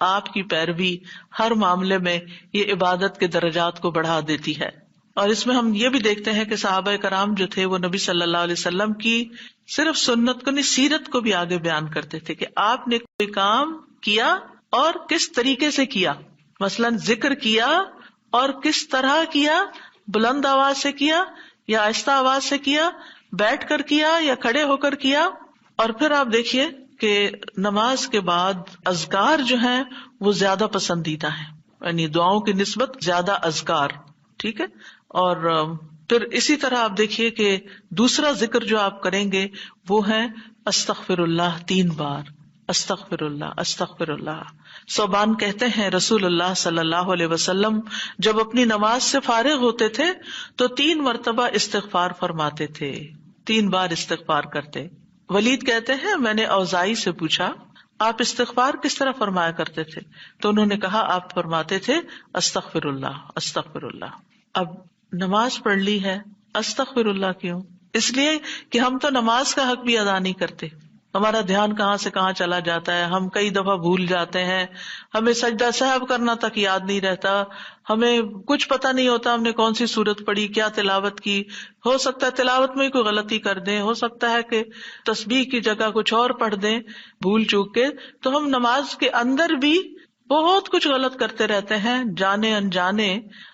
آپ کی پیروی ہر معاملے میں یہ عبادت کے درجات کو بڑھا دیتی ہے۔ اور اس میں ہم یہ بھی دیکھتے ہیں کہ صحابہ کرام جو تھے وہ نبی صلی اللہ علیہ وسلم کی صرف سنت کو نہیں سیرت کو بھی آگے بیان کرتے تھے کہ آپ نے کوئی کام کیا اور کس طریقے سے کیا، مثلا ذکر کیا اور کس طرح کیا، بلند آواز سے کیا یا آہستہ آواز سے کیا، بیٹھ کر کیا یا کھڑے ہو کر کیا. اور پھر آپ دیکھیے کہ نماز کے بعد اذکار جو ہیں وہ زیادہ پسندیدہ ہیں، یعنی دعاؤں کی نسبت زیادہ اذکار. ٹھیک ہے. اور پھر اسی طرح آپ دیکھیے کہ دوسرا ذکر جو آپ کریں گے وہ ہے استغفر اللہ 3 بار. استغفر اللہ استغفر اللہ. ثوبان کہتے ہیں رسول اللہ صلی اللہ علیہ وسلم جب اپنی نماز سے فارغ ہوتے تھے تو 3 مرتبہ استغفار فرماتے تھے، 3 بار استغفار کرتے. ولید کہتے ہیں میں نے اوزائی سے پوچھا آپ استغفار کس طرح فرمایا کرتے تھے؟ تو انہوں نے کہا آپ فرماتے تھے استغفر اللہ استغفر اللہ. اب نماز پڑھ لی ہے، استغفر اللہ کیوں؟ اس لیے کہ ہم تو نماز کا حق بھی ادا نہیں کرتے. ہمارا دھیان کہاں سے کہاں چلا جاتا ہے، ہم کئی دفعہ بھول جاتے ہیں، ہمیں سجدہ سہو کرنا تک یاد نہیں رہتا، ہمیں کچھ پتہ نہیں ہوتا ہم نے کون سی سورت پڑھی، کیا تلاوت کی. ہو سکتا ہے تلاوت میں کوئی غلطی کر دیں، ہو سکتا ہے کہ تسبیح کی جگہ کچھ اور پڑھ دیں بھول چوک کے. تو ہم نماز کے اندر بھی بہت کچھ غلط کرتے رہتے ہیں جانے انجانے.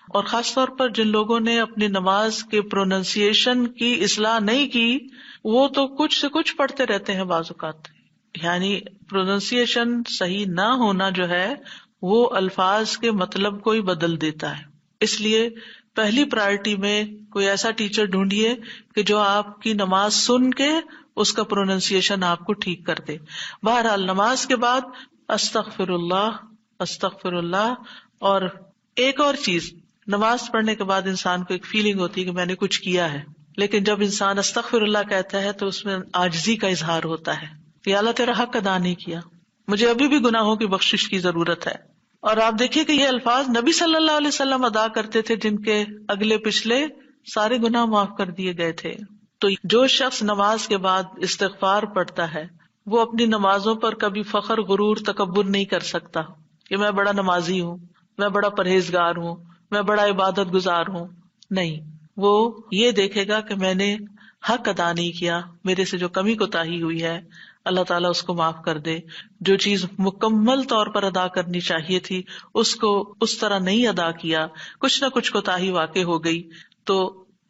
اور خاص طور پر جن لوگوں نے اپنی نماز کے پروننسیشن کی اصلاح نہیں کی وہ تو کچھ سے کچھ پڑھتے رہتے ہیں بعض اوقات. یعنی پروننسیشن صحیح نہ ہونا جو ہے وہ الفاظ کے مطلب کو ہی بدل دیتا ہے. اس لیے پہلی پرائرٹی میں کوئی ایسا ٹیچر ڈھونڈیے کہ جو آپ کی نماز سن کے اس کا پروننسیشن آپ کو ٹھیک کر دے. بہرحال نماز کے بعد استغفر اللہ استغفر اللہ. اور ایک اور چیز، نماز پڑھنے کے بعد انسان کو ایک فیلنگ ہوتی ہے کہ میں نے کچھ کیا ہے، لیکن جب انسان استغفر اللہ کہتا ہے تو اس میں عاجزی کا اظہار ہوتا ہے کہ اللہ تیرا حق ادا نہیں کیا، مجھے ابھی بھی گناہوں کی بخشش کی ضرورت ہے. اور آپ دیکھیے کہ یہ الفاظ نبی صلی اللہ علیہ وسلم ادا کرتے تھے جن کے اگلے پچھلے سارے گناہ معاف کر دیے گئے تھے. تو جو شخص نماز کے بعد استغفار پڑھتا ہے وہ اپنی نمازوں پر کبھی فخر غرور تکبر نہیں کر سکتا کہ میں بڑا نمازی ہوں، میں بڑا پرہیزگار ہوں، میں بڑا عبادت گزار ہوں. نہیں، وہ یہ دیکھے گا کہ میں نے حق ادا نہیں کیا، میرے سے جو کمی کوتاہی ہوئی ہے اللہ تعالیٰ اس کو معاف کر دے. جو چیز مکمل طور پر ادا کرنی چاہیے تھی اس کو اس طرح نہیں ادا کیا، کچھ نہ کچھ کوتاہی واقع ہو گئی، تو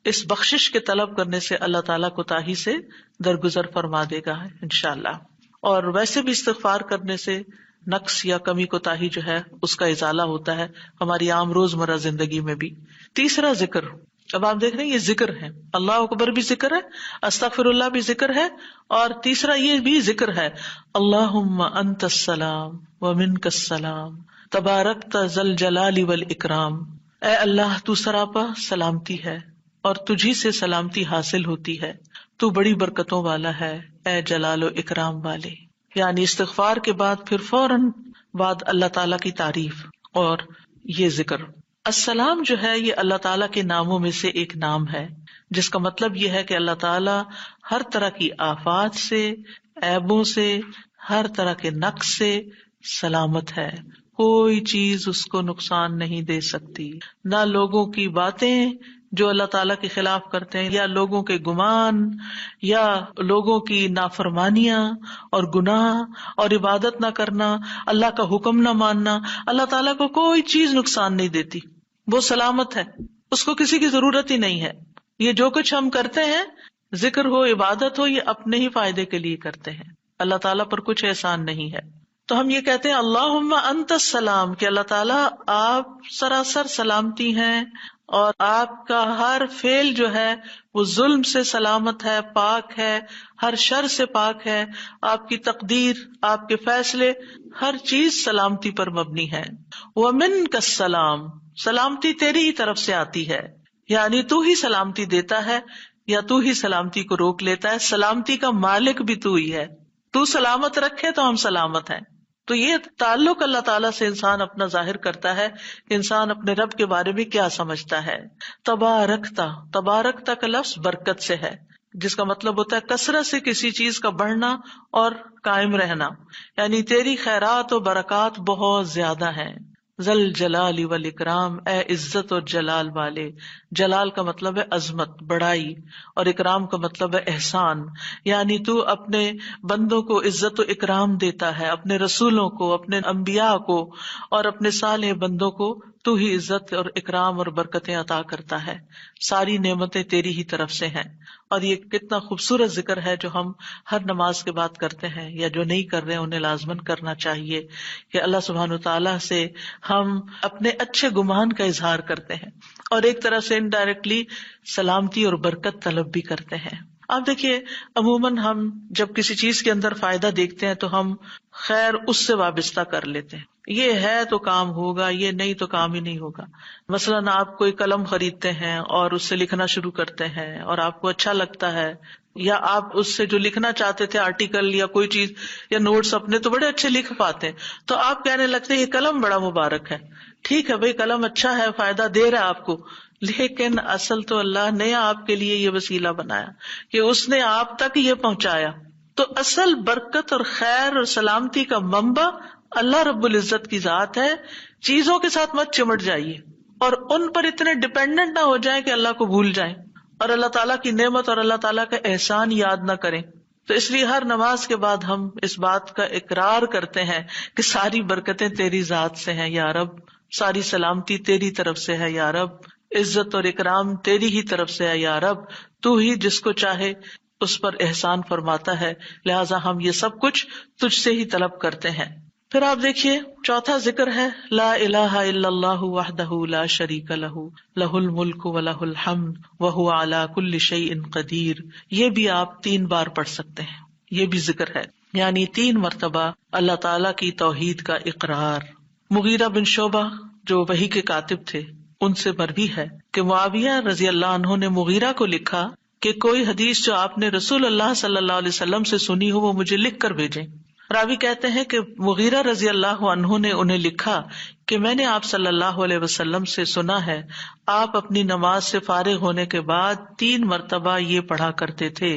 اس بخشش کے طلب کرنے سے اللہ تعالیٰ کوتاہی سے درگزر فرما دے گا انشاءاللہ. اور ویسے بھی استغفار کرنے سے نقص یا کمی کوتاہی جو ہے اس کا ازالہ ہوتا ہے ہماری عام روزمرہ زندگی میں بھی. تیسرا ذکر، اب آپ دیکھ رہے ہیں یہ ذکر ہے، اللہ اکبر بھی ذکر ہے، استغفر اللہ بھی ذکر ہے، اور تیسرا یہ بھی ذکر ہے اللہم انت السلام ومنک السلام تبارکت ذی الجلال والاکرام. اے اللہ تو سراپا سلامتی ہے اور تجھی سے سلامتی حاصل ہوتی ہے، تو بڑی برکتوں والا ہے اے جلال و اکرام والے. یعنی استغفار کے بعد پھر فوراً بعد اللہ تعالیٰ کی تعریف اور یہ ذکر. السلام جو ہے یہ اللہ تعالیٰ کے ناموں میں سے ایک نام ہے جس کا مطلب یہ ہے کہ اللہ تعالیٰ ہر طرح کی آفات سے، عیبوں سے، ہر طرح کے نقص سے سلامت ہے. کوئی چیز اس کو نقصان نہیں دے سکتی، نہ لوگوں کی باتیں جو اللہ تعالیٰ کے خلاف کرتے ہیں، یا لوگوں کے گمان، یا لوگوں کی نافرمانیاں اور گناہ اور عبادت نہ کرنا، اللہ کا حکم نہ ماننا، اللہ تعالیٰ کو کوئی چیز نقصان نہیں دیتی. وہ سلامت ہے، اس کو کسی کی ضرورت ہی نہیں ہے. یہ جو کچھ ہم کرتے ہیں، ذکر ہو عبادت ہو، یہ اپنے ہی فائدے کے لیے کرتے ہیں، اللہ تعالیٰ پر کچھ احسان نہیں ہے. تو ہم یہ کہتے ہیں اللہم انت السلام کہ اللہ تعالیٰ آپ سراسر سلامتی ہیں اور آپ کا ہر فعل جو ہے وہ ظلم سے سلامت ہے، پاک ہے، ہر شر سے پاک ہے. آپ کی تقدیر، آپ کے فیصلے، ہر چیز سلامتی پر مبنی ہے. ومنک السلام، سلامتی تیری ہی طرف سے آتی ہے، یعنی تو ہی سلامتی دیتا ہے یا تو ہی سلامتی کو روک لیتا ہے. سلامتی کا مالک بھی تو ہی ہے، تو سلامت رکھے تو ہم سلامت ہیں. تو یہ تعلق اللہ تعالیٰ سے انسان اپنا ظاہر کرتا ہے کہ انسان اپنے رب کے بارے میں کیا سمجھتا ہے. تبارکتا، تبارکتا کا لفظ برکت سے ہے جس کا مطلب ہوتا ہے کثرت سے کسی چیز کا بڑھنا اور قائم رہنا، یعنی تیری خیرات و برکات بہت زیادہ ہیں. ذل جلال والاکرام، اے عزت اور جلال والے. جلال کا مطلب ہے عظمت، بڑائی، اور اکرام کا مطلب ہے احسان. یعنی تو اپنے بندوں کو عزت و اکرام دیتا ہے، اپنے رسولوں کو، اپنے انبیاء کو اور اپنے صالح بندوں کو تو ہی عزت اور اکرام اور برکتیں عطا کرتا ہے، ساری نعمتیں تیری ہی طرف سے ہیں. اور یہ کتنا خوبصورت ذکر ہے جو ہم ہر نماز کے بعد کرتے ہیں، یا جو نہیں کر رہے انہیں لازماً کرنا چاہیے، کہ اللہ سبحانہ وتعالیٰ سے ہم اپنے اچھے گمان کا اظہار کرتے ہیں اور ایک طرح سے انڈائریکٹلی سلامتی اور برکت طلب بھی کرتے ہیں. آپ دیکھیے عموماً ہم جب کسی چیز کے اندر فائدہ دیکھتے ہیں تو ہم خیر اس سے وابستہ کر لیتے ہیں، یہ ہے تو کام ہوگا، یہ نہیں تو کام ہی نہیں ہوگا. مثلاً آپ کوئی قلم خریدتے ہیں اور اس سے لکھنا شروع کرتے ہیں اور آپ کو اچھا لگتا ہے، یا آپ اس سے جو لکھنا چاہتے تھے آرٹیکل یا کوئی چیز یا نوٹس اپنے تو بڑے اچھے لکھ پاتے ہیں، تو آپ کہنے لگتے ہیں یہ قلم بڑا مبارک ہے. ٹھیک ہے بھائی، قلم اچھا ہے، فائدہ دے رہا ہے آپ کو، لیکن اصل تو اللہ نے آپ کے لیے یہ وسیلہ بنایا کہ اس نے آپ تک یہ پہنچایا. تو اصل برکت اور خیر اور سلامتی کا منبع اللہ رب العزت کی ذات ہے. چیزوں کے ساتھ مت چمٹ جائیے اور ان پر اتنے ڈپینڈنٹ نہ ہو جائیں کہ اللہ کو بھول جائیں اور اللہ تعالیٰ کی نعمت اور اللہ تعالیٰ کا احسان یاد نہ کریں. تو اس لیے ہر نماز کے بعد ہم اس بات کا اقرار کرتے ہیں کہ ساری برکتیں تیری ذات سے ہیں یا رب، ساری سلامتی تیری طرف سے ہے یا رب، عزت اور اکرام تیری ہی طرف سے ہے یا رب، تو ہی جس کو چاہے اس پر احسان فرماتا ہے، لہٰذا ہم یہ سب کچھ تجھ سے ہی طلب کرتے ہیں. پھر آپ دیکھیے چوتھا ذکر ہے لا الہ الا اللہ وحدہ لا شریک لہ لہ الملک ولہ الحمد وہو علی کل شیء قدیر. یہ بھی آپ 3 بار پڑھ سکتے ہیں، یہ بھی ذکر ہے، یعنی 3 مرتبہ اللہ تعالی کی توحید کا اقرار. مغیرہ بن شعبہ جو وحی کے کاتب تھے ان سے مروی ہے کہ معاویہ رضی اللہ عنہ نے مغیرہ کو لکھا کہ کوئی حدیث جو آپ نے رسول اللہ صلی اللہ علیہ وسلم سے سنی ہو وہ مجھے لکھ کر بھیجیں. راوی کہتے ہیں کہ مغیرہ رضی اللہ عنہ نے انہیں لکھا کہ میں نے آپ صلی اللہ علیہ وسلم سے سنا ہے آپ اپنی نماز سے فارغ ہونے کے بعد 3 مرتبہ یہ پڑھا کرتے تھے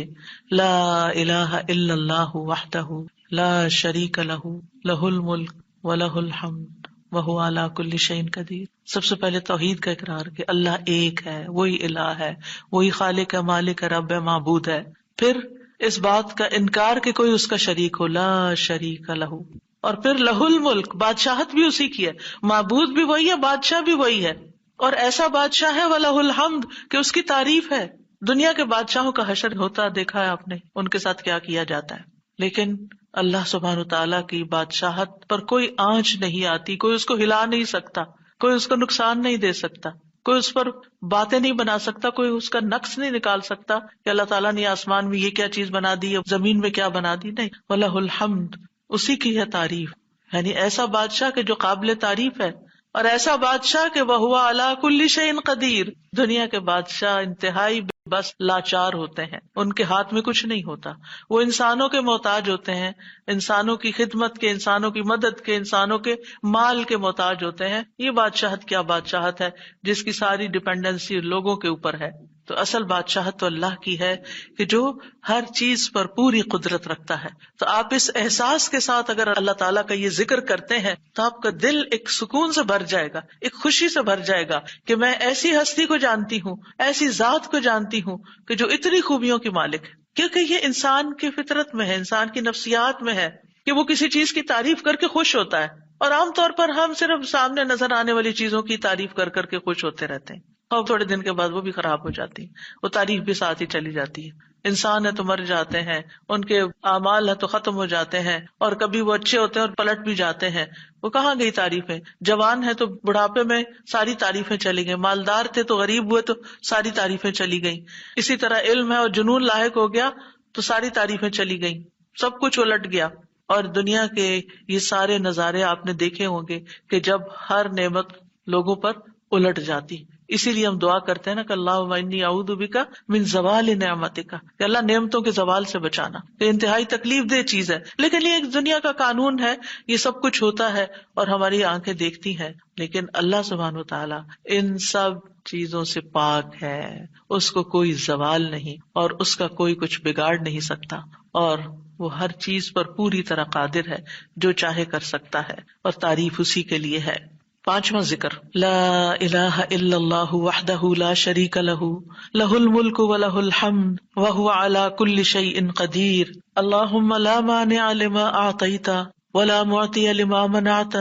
لا الہ الا اللہ وحدہ لا شریک لہ لہ الملک ولہ الحمد وہو علی کل شیء قدیر. سب سے پہلے توحید کا اقرار کہ اللہ ایک ہے، وہی الہ ہے، وہی خالق ہے، مالک ہے، رب ہے، معبود ہے. پھر اس بات کا انکار کہ کوئی اس کا شریک ہو، لا شریک لہ. اور پھر لہ الملک، بادشاہت بھی اسی کی ہے، معبود بھی وہی ہے، بادشاہ بھی وہی ہے، اور ایسا بادشاہ ہے ولہ الحمد کہ اس کی تعریف ہے. دنیا کے بادشاہوں کا حشر ہوتا دیکھا ہے آپ نے، ان کے ساتھ کیا کیا جاتا ہے، لیکن اللہ سبحانہ تعالیٰ کی بادشاہت پر کوئی آنچ نہیں آتی، کوئی اس کو ہلا نہیں سکتا، کوئی اس کو نقصان نہیں دے سکتا، کوئی اس پر باتیں نہیں بنا سکتا، کوئی اس کا نقص نہیں نکال سکتا کہ اللہ تعالیٰ نے آسمان میں یہ کیا چیز بنا دی، زمین میں کیا بنا دی. نہیں، وَلَهُ الْحَمْدُ، اسی کی ہے تعریف. یعنی ایسا بادشاہ کہ جو قابل تعریف ہے، اور ایسا بادشاہ کہ وَهُوَ عَلَى كُلِّ شَيْءٍ قَدِيرٌ. دنیا کے بادشاہ انتہائی بس لاچار ہوتے ہیں، ان کے ہاتھ میں کچھ نہیں ہوتا، وہ انسانوں کے محتاج ہوتے ہیں، انسانوں کی خدمت کے، انسانوں کی مدد کے، انسانوں کے مال کے محتاج ہوتے ہیں. یہ بادشاہت کیا بادشاہت ہے جس کی ساری ڈیپینڈنسی لوگوں کے اوپر ہے. تو اصل بادشاہت تو اللہ کی ہے کہ جو ہر چیز پر پوری قدرت رکھتا ہے. تو آپ اس احساس کے ساتھ اگر اللہ تعالیٰ کا یہ ذکر کرتے ہیں تو آپ کا دل ایک سکون سے بھر جائے گا، ایک خوشی سے بھر جائے گا کہ میں ایسی ہستی کو جانتی ہوں، ایسی ذات کو جانتی ہوں کہ جو اتنی خوبیوں کی مالک ہے. کیونکہ یہ انسان کی فطرت میں ہے، انسان کی نفسیات میں ہے کہ وہ کسی چیز کی تعریف کر کے خوش ہوتا ہے، اور عام طور پر ہم صرف سامنے نظر آنے والی چیزوں کی تعریف کر کر کے خوش ہوتے رہتے ہیں، اور تھوڑے دن کے بعد وہ بھی خراب ہو جاتی ہے، وہ تعریف بھی ساتھ ہی چلی جاتی ہے. انسان ہے تو مر جاتے ہیں، ان کے اعمال ہے تو ختم ہو جاتے ہیں، اور کبھی وہ اچھے ہوتے ہیں اور پلٹ بھی جاتے ہیں. وہ کہاں گئی تعریفیں؟ جوان ہے تو بڑھاپے میں ساری تعریفیں چلی گئی، مالدار تھے تو غریب ہوئے تو ساری تعریفیں چلی گئیں. اسی طرح علم ہے اور جنون لاحق ہو گیا تو ساری تعریفیں چلی گئیں، سب کچھ الٹ گیا. اور دنیا کے یہ سارے نظارے آپ نے دیکھے ہوں گے کہ جب ہر نعمت لوگوں پر الٹ جاتی. اسی لیے ہم دعا کرتے ہیں نا کہ اللہم انی اعوذ بک من زوال نعمتک، کہ اللہ نعمتوں کے زوال سے بچانا. یہ انتہائی تکلیف دہ چیز ہے، لیکن یہ ایک دنیا کا قانون ہے، یہ سب کچھ ہوتا ہے اور ہماری آنکھیں دیکھتی ہیں. لیکن اللہ سبحانہ وتعالی ان سب چیزوں سے پاک ہے، اس کو کوئی زوال نہیں اور اس کا کوئی کچھ بگاڑ نہیں سکتا، اور وہ ہر چیز پر پوری طرح قادر ہے، جو چاہے کر سکتا ہے، اور تعریف اسی کے لیے ہے. 5واں ذکر لا الہ الا اللہ وحدہ لا شریک لہ لہ الملک ولہ الحمد وہو علی کل شیء قدیر. اللہم لا مانع لما اعطیت ولا معطی لما منعت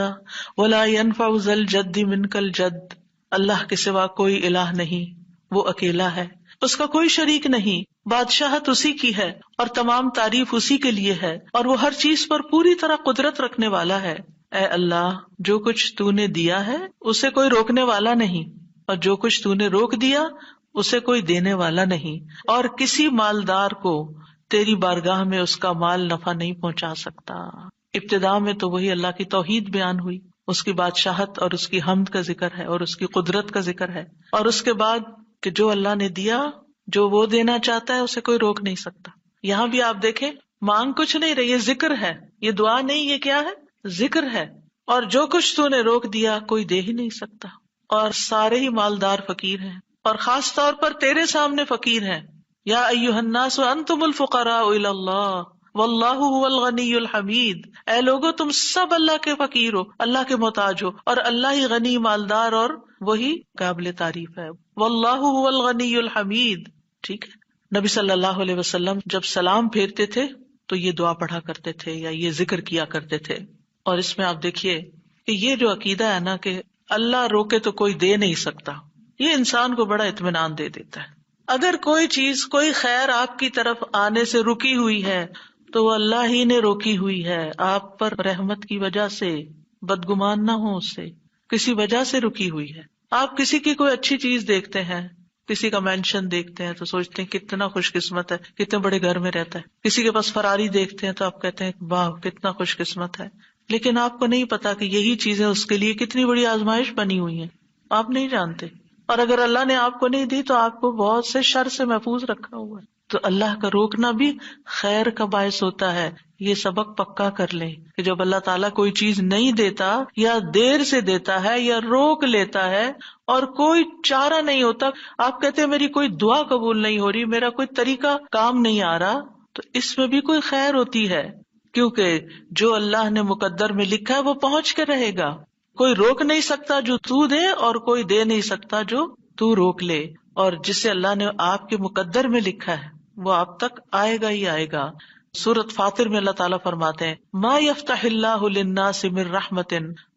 ولا ينفع ذا الجد منك الجد. اللہ کے سوا کوئی الہ نہیں، وہ اکیلا ہے، اس کا کوئی شریک نہیں، بادشاہت اسی کی ہے اور تمام تعریف اسی کے لیے ہے، اور وہ ہر چیز پر پوری طرح قدرت رکھنے والا ہے. اے اللہ، جو کچھ تو نے دیا ہے اسے کوئی روکنے والا نہیں، اور جو کچھ تو نے روک دیا اسے کوئی دینے والا نہیں، اور کسی مالدار کو تیری بارگاہ میں اس کا مال نفع نہیں پہنچا سکتا. ابتدا میں تو وہی اللہ کی توحید بیان ہوئی، اس کی بادشاہت اور اس کی حمد کا ذکر ہے اور اس کی قدرت کا ذکر ہے، اور اس کے بعد کہ جو اللہ نے دیا، جو وہ دینا چاہتا ہے اسے کوئی روک نہیں سکتا. یہاں بھی آپ دیکھیں، مانگ کچھ نہیں رہی، یہ ذکر ہے، یہ دعا نہیں، یہ کیا ہے؟ ذکر ہے. اور جو کچھ تو نے روک دیا کوئی دے ہی نہیں سکتا، اور سارے ہی مالدار فقیر ہیں، اور خاص طور پر تیرے سامنے فقیر ہیں. یا ایھا الناس انتم الفقراء الی اللہ واللہ هو الغنی الحمید. اے لوگو، تم سب اللہ کے فقیر ہو، اللہ کے محتاج ہو، اور اللہ ہی غنی، مالدار اور وہی قابل تعریف ہے. واللہ هو الغنی الحمید. ٹھیک ہے. نبی صلی اللہ علیہ وسلم جب سلام پھیرتے تھے تو یہ دعا پڑھا کرتے تھے یا یہ ذکر کیا کرتے تھے. اور اس میں آپ دیکھیے کہ یہ جو عقیدہ ہے نا کہ اللہ روکے تو کوئی دے نہیں سکتا، یہ انسان کو بڑا اطمینان دے دیتا ہے. اگر کوئی چیز، کوئی خیر آپ کی طرف آنے سے رکی ہوئی ہے تو وہ اللہ ہی نے روکی ہوئی ہے، آپ پر رحمت کی وجہ سے. بدگمان نہ ہو اس سے، کسی وجہ سے رکی ہوئی ہے. آپ کسی کی کوئی اچھی چیز دیکھتے ہیں، کسی کا مینشن دیکھتے ہیں تو سوچتے ہیں کتنا خوش قسمت ہے، کتنے بڑے گھر میں رہتا ہے. کسی کے پاس فراری دیکھتے ہیں تو آپ کہتے ہیں واہ کتنا خوش قسمت ہے. لیکن آپ کو نہیں پتا کہ یہی چیزیں اس کے لیے کتنی بڑی آزمائش بنی ہوئی ہیں، آپ نہیں جانتے. اور اگر اللہ نے آپ کو نہیں دی تو آپ کو بہت سے شر سے محفوظ رکھا ہوا ہے. تو اللہ کا روکنا بھی خیر کا باعث ہوتا ہے. یہ سبق پکا کر لیں کہ جب اللہ تعالیٰ کوئی چیز نہیں دیتا یا دیر سے دیتا ہے یا روک لیتا ہے اور کوئی چارہ نہیں ہوتا، آپ کہتے ہیں میری کوئی دعا قبول نہیں ہو رہی، میرا کوئی طریقہ کام نہیں آ رہا، تو اس میں بھی کوئی خیر ہوتی ہے، کیونکہ جو اللہ نے مقدر میں لکھا ہے وہ پہنچ کے رہے گا. کوئی روک نہیں سکتا جو تو دے، اور کوئی دے نہیں سکتا جو تو روک لے. اور جسے اللہ نے آپ کے مقدر میں لکھا ہے وہ آپ تک آئے گا ہی آئے گا. سورۃ فاطر میں اللہ تعالیٰ فرماتے ہیں ما یفتح اللہ للناس من رحمت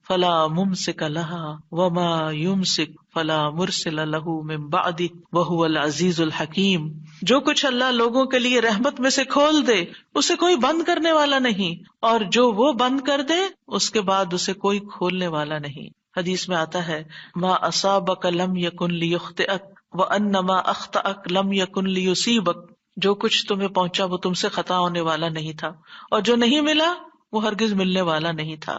فلا ممسک لها وما یمسک فلا مرسل له من بعدہ وہو العزیز الحکیم. جو کچھ اللہ لوگوں کے لیے رحمت میں سے کھول دے اسے کوئی بند کرنے والا نہیں، اور جو وہ بند کر دے اس کے بعد اسے کوئی کھولنے والا نہیں. حدیث میں آتا ہے ما اصابک لم یکن لیخطئک وانما اخطأک لم یکن لیصیبک. جو کچھ تمہیں پہنچا وہ تم سے خطا ہونے والا نہیں تھا، اور جو نہیں ملا وہ ہرگز ملنے والا نہیں تھا.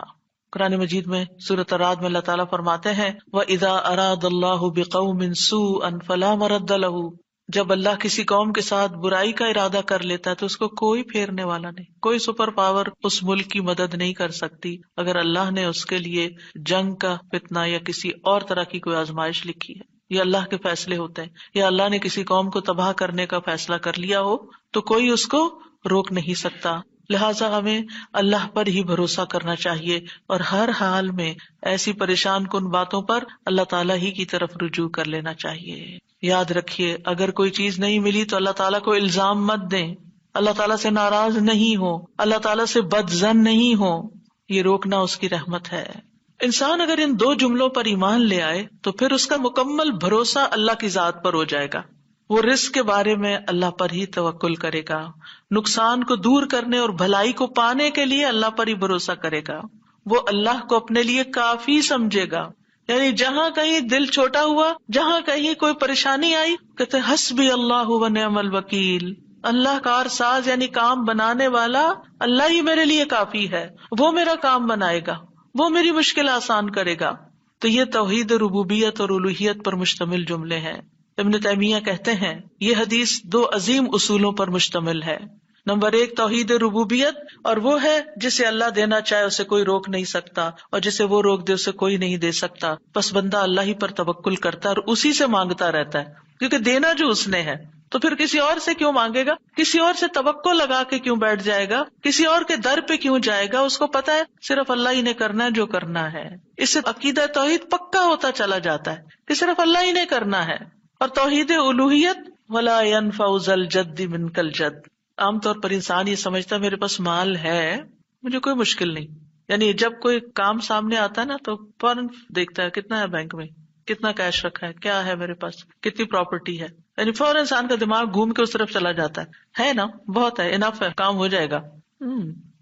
قرآن مجید میں سورۃ الرعد میں اللہ تعالیٰ فرماتے ہیں وَإِذَا أَرَادَ اللَّهُ بِقَوْمٍ سُوءًا فَلَا مَرَدَّ لَهُ. جب اللہ کسی قوم کے ساتھ برائی کا ارادہ کر لیتا ہے تو اس کو کوئی پھیرنے والا نہیں، کوئی سپر پاور اس ملک کی مدد نہیں کر سکتی اگر اللہ نے اس کے لیے جنگ کا فتنہ یا کسی اور طرح کی کوئی آزمائش لکھی ہے. یہ اللہ کے فیصلے ہوتے ہیں، یا اللہ نے کسی قوم کو تباہ کرنے کا فیصلہ کر لیا ہو تو کوئی اس کو روک نہیں سکتا. لہٰذا ہمیں اللہ پر ہی بھروسہ کرنا چاہیے، اور ہر حال میں ایسی پریشان کن باتوں پر اللہ تعالیٰ ہی کی طرف رجوع کر لینا چاہیے. یاد رکھیے اگر کوئی چیز نہیں ملی تو اللہ تعالیٰ کو الزام مت دیں، اللہ تعالیٰ سے ناراض نہیں ہو، اللہ تعالیٰ سے بدظن نہیں ہو. یہ روکنا اس کی رحمت ہے. انسان اگر ان دو جملوں پر ایمان لے آئے تو پھر اس کا مکمل بھروسہ اللہ کی ذات پر ہو جائے گا. وہ رزق کے بارے میں اللہ پر ہی توکل کرے گا، نقصان کو دور کرنے اور بھلائی کو پانے کے لیے اللہ پر ہی بھروسہ کرے گا. وہ اللہ کو اپنے لیے کافی سمجھے گا. یعنی جہاں کہیں دل چھوٹا ہوا، جہاں کہیں کوئی پریشانی آئی، کہتے حسبی اللہ و نعم الوکیل. اللہ کار ساز یعنی کام بنانے والا اللہ ہی میرے لیے کافی ہے، وہ میرا کام بنائے گا، وہ میری مشکل آسان کرے گا. تو یہ توحید ربوبیت اور الوہیت پر مشتمل جملے ہیں. ابن تیمیہ کہتے ہیں یہ حدیث دو عظیم اصولوں پر مشتمل ہے. نمبر 1 توحید ربوبیت، اور وہ ہے جسے اللہ دینا چاہے اسے کوئی روک نہیں سکتا، اور جسے وہ روک دے اسے کوئی نہیں دے سکتا. بس بندہ اللہ ہی پر توکل کرتا ہے اور اسی سے مانگتا رہتا ہے، کیونکہ دینا جو اس نے ہے. تو پھر کسی اور سے کیوں مانگے گا، کسی اور سے توقع لگا کے کیوں بیٹھ جائے گا، کسی اور کے در پہ کیوں جائے گا. اس کو پتا ہے صرف اللہ ہی نے کرنا ہے جو کرنا ہے. اس سے عقیدہ توحید پکا ہوتا چلا جاتا ہے کہ صرف اللہ ہی نے کرنا ہے. اور توحید الوہیت ولا ينفع ذا الجد منك الجد. عام طور پر انسان یہ سمجھتا ہے میرے پاس مال ہے، مجھے کوئی مشکل نہیں، یعنی جب کوئی کام سامنے آتا ہے نا تو فوراً دیکھتا ہے کتنا ہے بینک میں، کتنا کیش رکھا ہے، کیا ہے میرے پاس، کتنی پراپرٹی ہے، یعنی فوراً انسان کا دماغ گھوم کے اس طرف چلا جاتا ہے نا، بہت ہے، انف ہے، کام ہو جائے گا۔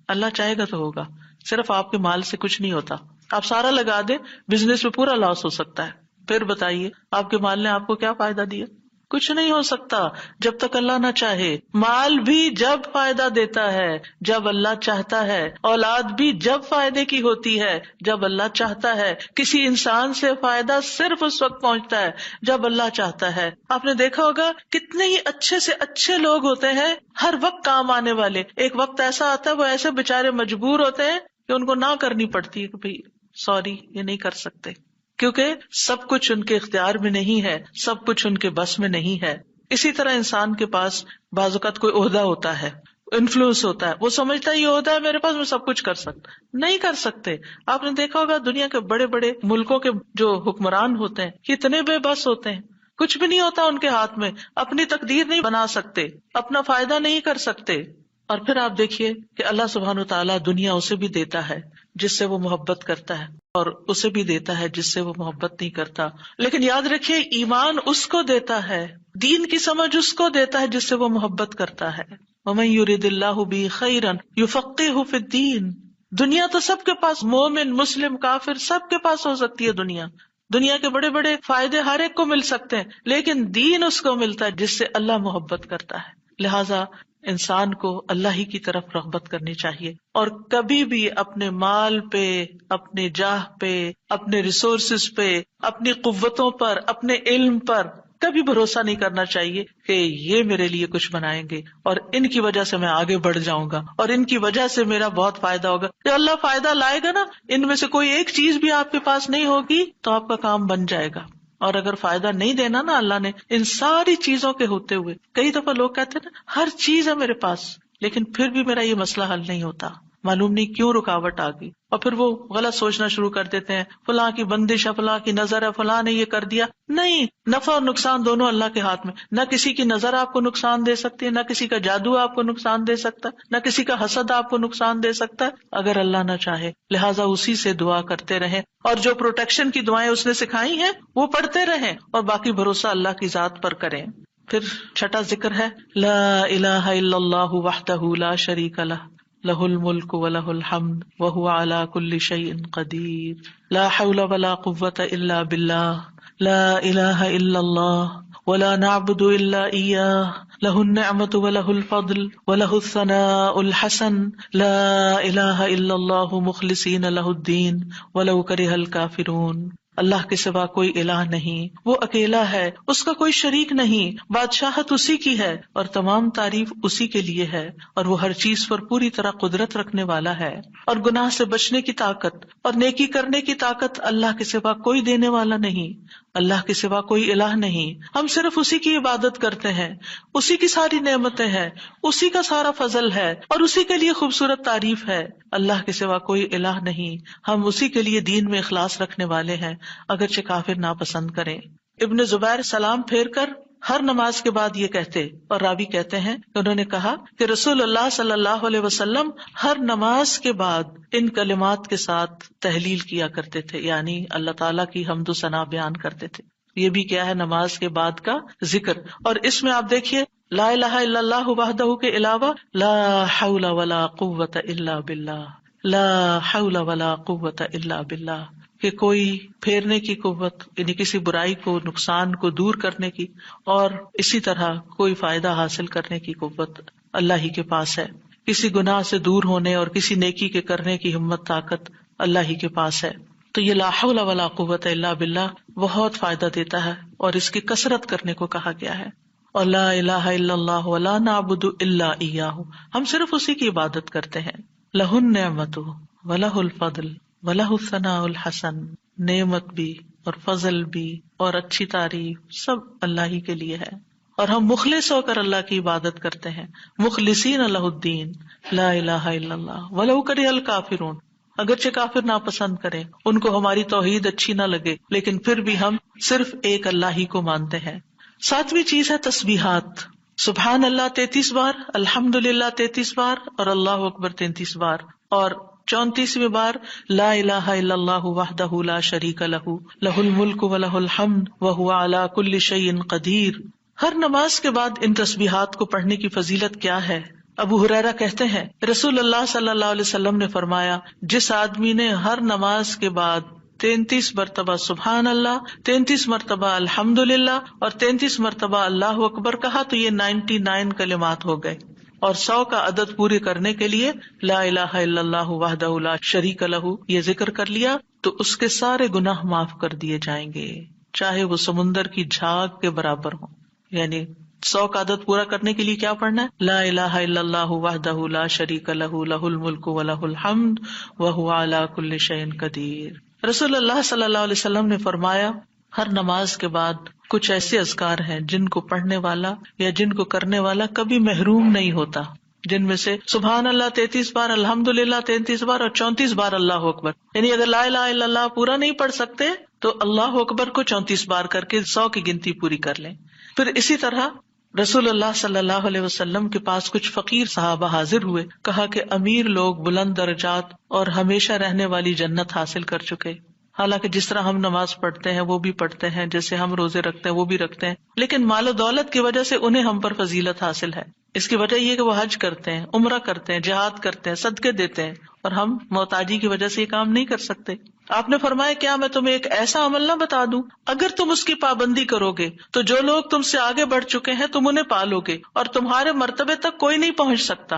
اللہ چاہے گا تو ہوگا، صرف آپ کے مال سے کچھ نہیں ہوتا۔ آپ سارا لگا دیں، بزنس میں پورا لاس ہو سکتا ہے، پھر بتائیے آپ کے مال نے آپ کو کیا فائدہ دیا؟ کچھ نہیں ہو سکتا جب تک اللہ نہ چاہے۔ مال بھی جب فائدہ دیتا ہے جب اللہ چاہتا ہے، اولاد بھی جب فائدے کی ہوتی ہے جب اللہ چاہتا ہے، کسی انسان سے فائدہ صرف اس وقت پہنچتا ہے جب اللہ چاہتا ہے۔ آپ نے دیکھا ہوگا کتنے ہی اچھے سے اچھے لوگ ہوتے ہیں ہر وقت کام آنے والے، ایک وقت ایسا آتا ہے وہ ایسے بےچارے مجبور ہوتے ہیں کہ ان کو نہ کرنی پڑتی ہے کہ بھائی سوری یہ نہیں کر سکتے، کیونکہ سب کچھ ان کے اختیار میں نہیں ہے، سب کچھ ان کے بس میں نہیں ہے۔ اسی طرح انسان کے پاس بعض اوقات کوئی عہدہ ہوتا ہے، انفلوئنس ہوتا ہے، وہ سمجھتا ہے یہ عہدہ ہے میرے پاس، میں سب کچھ کر سکتا، نہیں کر سکتے۔ آپ نے دیکھا ہوگا دنیا کے بڑے بڑے ملکوں کے جو حکمران ہوتے ہیں کتنے بے بس ہوتے ہیں، کچھ بھی نہیں ہوتا ان کے ہاتھ میں، اپنی تقدیر نہیں بنا سکتے، اپنا فائدہ نہیں کر سکتے۔ اور پھر آپ دیکھیے کہ اللہ سبحانہ وتعالیٰ دنیا اسے بھی دیتا ہے جس سے وہ محبت کرتا ہے، اور اسے بھی دیتا ہے جس سے وہ محبت نہیں کرتا۔ لیکن یاد رکھیے ایمان اس کو دیتا ہے، دین کی سمجھ اس کو دیتا ہے جس سے وہ محبت کرتا ہے۔ وَمَن يُرِدِ اللَّهُ بِهِ خَيْرًا يُفَقِّهْهُ فِي الدِّينِ۔ دنیا تو سب کے پاس، مومن مسلم کافر سب کے پاس ہو سکتی ہے دنیا کے بڑے بڑے فائدے ہر ایک کو مل سکتے ہیں، لیکن دین اس کو ملتا ہے جس سے اللہ محبت کرتا ہے۔ لہذا انسان کو اللہ ہی کی طرف رغبت کرنی چاہیے، اور کبھی بھی اپنے مال پہ، اپنے جاہ پہ، اپنے ریسورسز پہ، اپنی قوتوں پر، اپنے علم پر کبھی بھروسہ نہیں کرنا چاہیے کہ یہ میرے لیے کچھ بنائیں گے اور ان کی وجہ سے میں آگے بڑھ جاؤں گا اور ان کی وجہ سے میرا بہت فائدہ ہوگا۔ کہ اللہ فائدہ لائے گا نا، ان میں سے کوئی ایک چیز بھی آپ کے پاس نہیں ہوگی تو آپ کا کام بن جائے گا۔ اور اگر فائدہ نہیں دینا نا اللہ نے ان ساری چیزوں کے ہوتے ہوئے، کئی دفعہ لوگ کہتے ہیں نا ہر چیز ہے میرے پاس لیکن پھر بھی میرا یہ مسئلہ حل نہیں ہوتا، معلوم نہیں کیوں رکاوٹ آ گئی، اور پھر وہ غلط سوچنا شروع کر دیتے ہیں، فلاں کی بندش ہے، فلاں کی نظر ہے، فلاں نے یہ کر دیا۔ نہیں، نفع اور نقصان دونوں اللہ کے ہاتھ میں، نہ کسی کی نظر آپ کو نقصان دے سکتی ہے، نہ کسی کا جادو آپ کو نقصان دے سکتا ہے، نہ کسی کا حسد آپ کو نقصان دے سکتا ہے اگر اللہ نہ چاہے۔ لہٰذا اسی سے دعا کرتے رہیں، اور جو پروٹیکشن کی دعائیں اس نے سکھائی ہیں وہ پڑھتے رہیں، اور باقی بھروسہ اللہ کی ذات پر کریں۔ پھر چھٹا ذکر ہے لا الہ الا اللہ وحدہ لا شریک لہ لہ الملک ولہ الحمد وہو علی کل شیء قدیر لا حول ولا قوۃ الا باللہ لا الہ الا اللہ ولا نعبد الا ایاہ لہ النعمۃ ولہ الفضل ولہ الثناء الحسن لا الہ الا اللہ مخلصین لہ الدین ولو کرہ الکافرون۔ اللہ کے سوا کوئی الہ نہیں، وہ اکیلا ہے، اس کا کوئی شریک نہیں، بادشاہت اسی کی ہے اور تمام تعریف اسی کے لیے ہے، اور وہ ہر چیز پر پوری طرح قدرت رکھنے والا ہے، اور گناہ سے بچنے کی طاقت اور نیکی کرنے کی طاقت اللہ کے سوا کوئی دینے والا نہیں، اللہ کے سوا کوئی الہ نہیں، ہم صرف اسی کی عبادت کرتے ہیں، اسی کی ساری نعمتیں ہیں، اسی کا سارا فضل ہے اور اسی کے لیے خوبصورت تعریف ہے۔ اللہ کے سوا کوئی الہ نہیں، ہم اسی کے لیے دین میں اخلاص رکھنے والے ہیں اگرچہ کافر ناپسند کریں۔ ابن زبیر سلام پھیر کر ہر نماز کے بعد یہ کہتے، اور راوی کہتے ہیں کہ انہوں نے کہا کہ رسول اللہ صلی اللہ علیہ وسلم ہر نماز کے بعد ان کلمات کے ساتھ تحلیل کیا کرتے تھے، یعنی اللہ تعالیٰ کی حمد و ثنا بیان کرتے تھے۔ یہ بھی کیا ہے نماز کے بعد کا ذکر، اور اس میں آپ دیکھیے لا الہ الا اللہ وحدہ کے علاوہ لا حول ولا قوت الا باللہ، لا حول ولا قوت الا باللہ، کہ کوئی پھیرنے کی قوت یعنی کسی برائی کو، نقصان کو دور کرنے کی، اور اسی طرح کوئی فائدہ حاصل کرنے کی قوت اللہ ہی کے پاس ہے، کسی گناہ سے دور ہونے اور کسی نیکی کے کرنے کی ہمت طاقت اللہ ہی کے پاس ہے۔ تو یہ لا حول ولا قوت الا باللہ بہت فائدہ دیتا ہے اور اس کی کثرت کرنے کو کہا گیا ہے۔ اور لا الہ الا اللہ ولا نعبد الا ایاہ، ہم صرف اسی کی عبادت کرتے ہیں۔ لہ النعمت ولہ الفضل ولہ الثناء الحسن، نعمت بھی اور فضل بھی اور اچھی تعریف سب اللہ ہی کے لیے ہے، اور ہم مخلص ہو کر اللہ کی عبادت کرتے ہیں، مخلصین لہ الدین لا الہ الا اللہ ولو کرہ الکافرون، اگرچہ کافر ناپسند کریں، ان کو ہماری توحید اچھی نہ لگے، لیکن پھر بھی ہم صرف ایک اللہ ہی کو مانتے ہیں۔ ساتویں چیز ہے تسبیحات، سبحان اللہ 33 بار، الحمدللہ 33 بار اور اللہ اکبر 33 بار، اور 34ویں بار لا الہ الا اللہ وحدہ لا شریک لہ لہ الملک ولہ الحمد وہو علی کل شیء قدیر۔ ہر نماز کے بعد ان تسبیحات کو پڑھنے کی فضیلت کیا ہے؟ ابو ہریرہ کہتے ہیں رسول اللہ صلی اللہ علیہ وسلم نے فرمایا، جس آدمی نے ہر نماز کے بعد 33 مرتبہ سبحان اللہ، 33 مرتبہ الحمدللہ اور 33 مرتبہ اللہ اکبر کہا تو یہ 99 کلمات ہو گئے، اور 100 کا عدد پورے کرنے کے لیے لا الہ الا اللہ وحدہ لا شریک لہ یہ ذکر کر لیا تو اس کے سارے گناہ معاف کر دیے جائیں گے، چاہے وہ سمندر کی جھاگ کے برابر ہوں۔ یعنی 100 کا عدد پورا کرنے کے لیے کیا پڑھنا ہے؟ لا الہ الا اللہ وحدہ لا شریک لہ لہ الملک ولہ الحمد وہو علی کل شیء قدیر۔ رسول اللہ صلی اللہ علیہ وسلم نے فرمایا ہر نماز کے بعد کچھ ایسے اذکار ہیں جن کو پڑھنے والا یا جن کو کرنے والا کبھی محروم نہیں ہوتا، جن میں سے سبحان اللہ 33 بار، الحمدللہ 33 بار اور 34 بار اللہ اکبر۔ یعنی اگر لا الہ الا اللہ پورا نہیں پڑھ سکتے تو اللہ اکبر کو 34 بار کر کے 100 کی گنتی پوری کر لیں۔ پھر اسی طرح رسول اللہ صلی اللہ علیہ وسلم کے پاس کچھ فقیر صحابہ حاضر ہوئے، کہا کہ امیر لوگ بلند درجات اور ہمیشہ رہنے والی جنت حاصل کر چکے، حالانکہ جس طرح ہم نماز پڑھتے ہیں وہ بھی پڑھتے ہیں، جیسے ہم روزے رکھتے ہیں وہ بھی رکھتے ہیں، لیکن مال و دولت کی وجہ سے انہیں ہم پر فضیلت حاصل ہے۔ اس کی وجہ یہ کہ وہ حج کرتے ہیں، عمرہ کرتے ہیں، جہاد کرتے ہیں، صدقے دیتے ہیں، اور ہم محتاجی کی وجہ سے یہ کام نہیں کر سکتے۔ آپ نے فرمایا کیا میں تمہیں ایک ایسا عمل نہ بتا دوں اگر تم اس کی پابندی کرو گے تو جو لوگ تم سے آگے بڑھ چکے ہیں تم انہیں پالو گے اور تمہارے مرتبے تک کوئی نہیں پہنچ سکتا،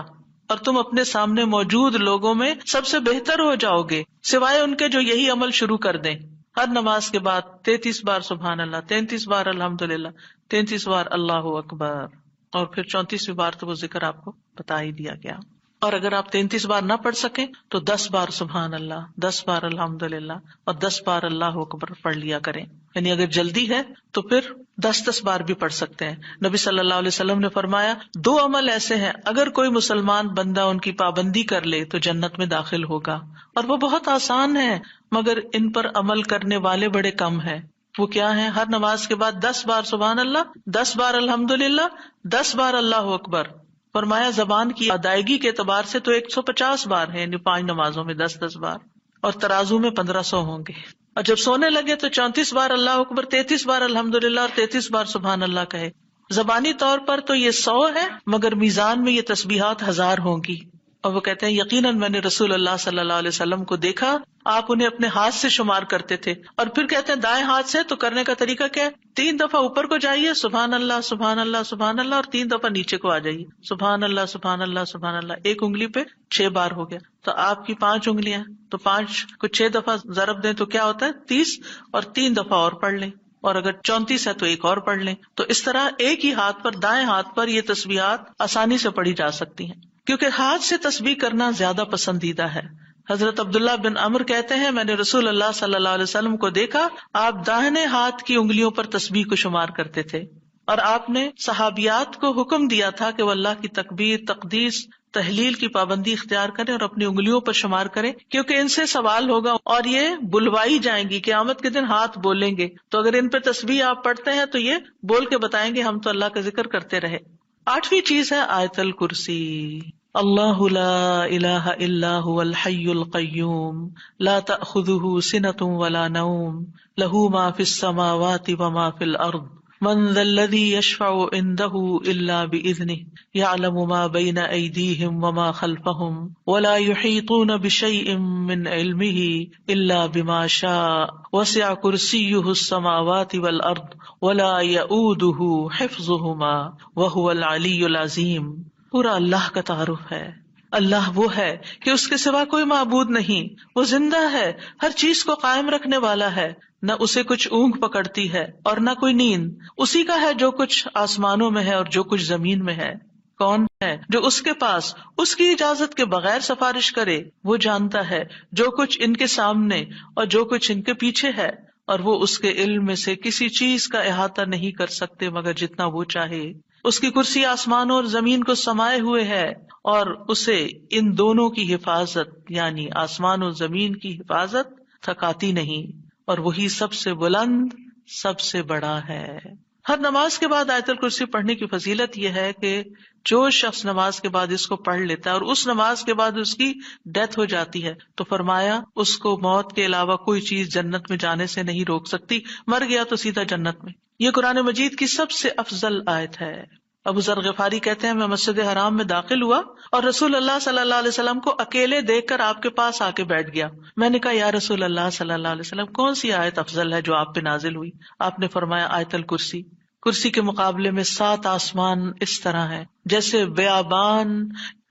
اور تم اپنے سامنے موجود لوگوں میں سب سے بہتر ہو جاؤ گے سوائے ان کے جو یہی عمل شروع کر دیں۔ ہر نماز کے بعد 33 بار سبحان اللہ، 33 بار الحمدللہ، 33 بار اللہ اکبر، اور پھر 34ویں بار تو وہ ذکر آپ کو بتا ہی دیا گیا۔ اور اگر آپ 33 بار نہ پڑھ سکیں تو 10 بار سبحان اللہ، 10 بار الحمدللہ اور 10 بار اللہ اکبر پڑھ لیا کریں۔ یعنی اگر جلدی ہے تو پھر 10 بار بھی پڑھ سکتے ہیں۔ نبی صلی اللہ علیہ وسلم نے فرمایا 2 عمل ایسے ہیں اگر کوئی مسلمان بندہ ان کی پابندی کر لے تو جنت میں داخل ہوگا، اور وہ بہت آسان ہے مگر ان پر عمل کرنے والے بڑے کم ہیں۔ وہ کیا ہیں؟ ہر نماز کے بعد 10 بار سبحان اللہ، 10 بار الحمدللہ، 10 بار اللہ اکبر۔ فرمایا زبان کی ادائیگی کے اعتبار سے تو 150 بار ہے، یعنی 5 نمازوں میں 10 بار، اور ترازو میں 1500 ہوں گے۔ اور جب سونے لگے تو 34 بار اللہ اکبر، 33 بار الحمدللہ اور 33 بار سبحان اللہ کہے۔ زبانی طور پر تو یہ 100 ہے مگر میزان میں یہ تسبیحات 1000 ہوں گی۔ اور وہ کہتے ہیں یقیناً میں نے رسول اللہ صلی اللہ علیہ وسلم کو دیکھا، آپ انہیں اپنے ہاتھ سے شمار کرتے تھے، اور پھر کہتے ہیں دائیں ہاتھ سے، تو کرنے کا طریقہ کیا ہے؟ 3 دفعہ اوپر کو جائیے سبحان اللہ سبحان اللہ سبحان اللہ، اور 3 دفعہ نیچے کو آ جائیے سبحان اللہ سبحان اللہ سبحان اللہ۔ ایک انگلی پہ 6 بار ہو گیا، تو آپ کی 5 انگلیاں، تو 5 کو 6 دفعہ ضرب دیں تو کیا ہوتا ہے؟ 30، اور 3 دفعہ اور پڑھ لیں، اور اگر 34 ہے تو ایک اور پڑھ لیں۔ تو اس طرح ایک ہی ہاتھ پر، دائیں ہاتھ پر یہ تسبیحات آسانی سے پڑھی جا سکتی ہیں، کیونکہ ہاتھ سے تسبیح کرنا زیادہ پسندیدہ ہے۔ حضرت عبداللہ بن عمر کہتے ہیں میں نے رسول اللہ صلی اللہ علیہ وسلم کو دیکھا، آپ داہنے ہاتھ کی انگلیوں پر تسبیح کو شمار کرتے تھے، اور آپ نے صحابیات کو حکم دیا تھا کہ وہ اللہ کی تکبیر، تقدیس، تحلیل کی پابندی اختیار کریں اور اپنی انگلیوں پر شمار کریں، کیونکہ ان سے سوال ہوگا اور یہ بلوائی جائیں گی، قیامت کے دن ہاتھ بولیں گے، تو اگر ان پہ تسبیح آپ پڑھتے ہیں تو یہ بول کے بتائیں گے ہم تو اللہ کا ذکر کرتے رہے۔ 8ویں چیز ہے آیت الکرسی۔ اللہ لا الہ الا هو الحی القیوم لا تأخذہ سنۃ ولا نوم لہ ما فی السماوات وما فی الارض من ذا الذی یشفع عنده الا بإذنہ یعلم ما بین ایدیہم وما خلفہم ولا یحیطون بشیء من علمہ الا بما شاء وسع کرسیہ السماوات والارض ولا یؤودہ حفظہما وہو العلی العظیم۔ پورا اللہ کا تعارف ہے۔ اللہ وہ ہے کہ اس کے سوا کوئی معبود نہیں، وہ زندہ ہے، ہر چیز کو قائم رکھنے والا ہے، نہ اسے کچھ اونگ پکڑتی ہے اور نہ کوئی نیند، اسی کا ہے جو کچھ آسمانوں میں ہے اور جو کچھ زمین میں ہے۔ کون ہے جو اس کے پاس اس کی اجازت کے بغیر سفارش کرے؟ وہ جانتا ہے جو کچھ ان کے سامنے اور جو کچھ ان کے پیچھے ہے، اور وہ اس کے علم میں سے کسی چیز کا احاطہ نہیں کر سکتے مگر جتنا وہ چاہے۔ اس کی کرسی آسمانوں اور زمین کو سمائے ہوئے ہے، اور اسے ان دونوں کی حفاظت یعنی آسمان اور زمین کی حفاظت تھکاتی نہیں، اور وہی سب سے بلند، سب سے بڑا ہے۔ ہر نماز کے بعد آیت الکرسی پڑھنے کی فضیلت یہ ہے کہ جو شخص نماز کے بعد اس کو پڑھ لیتا ہے اور اس نماز کے بعد اس کی ڈیتھ ہو جاتی ہے تو فرمایا اس کو موت کے علاوہ کوئی چیز جنت میں جانے سے نہیں روک سکتی، مر گیا تو سیدھا جنت میں۔ یہ قرآن مجید کی سب سے افضل آیت ہے۔ ابو ذر غفاری کہتے ہیں میں مسجد حرام میں داخل ہوا اور رسول اللہ صلی اللہ علیہ وسلم کو اکیلے دیکھ کر آپ کے پاس آ کے بیٹھ گیا۔ میں نے کہا یا رسول اللہ صلی اللہ علیہ وسلم کون سی آیت افضل ہے جو آپ پہ نازل ہوئی؟ آپ نے فرمایا آیت الکرسی۔ کرسی کے مقابلے میں 7 آسمان اس طرح ہے جیسے بیابان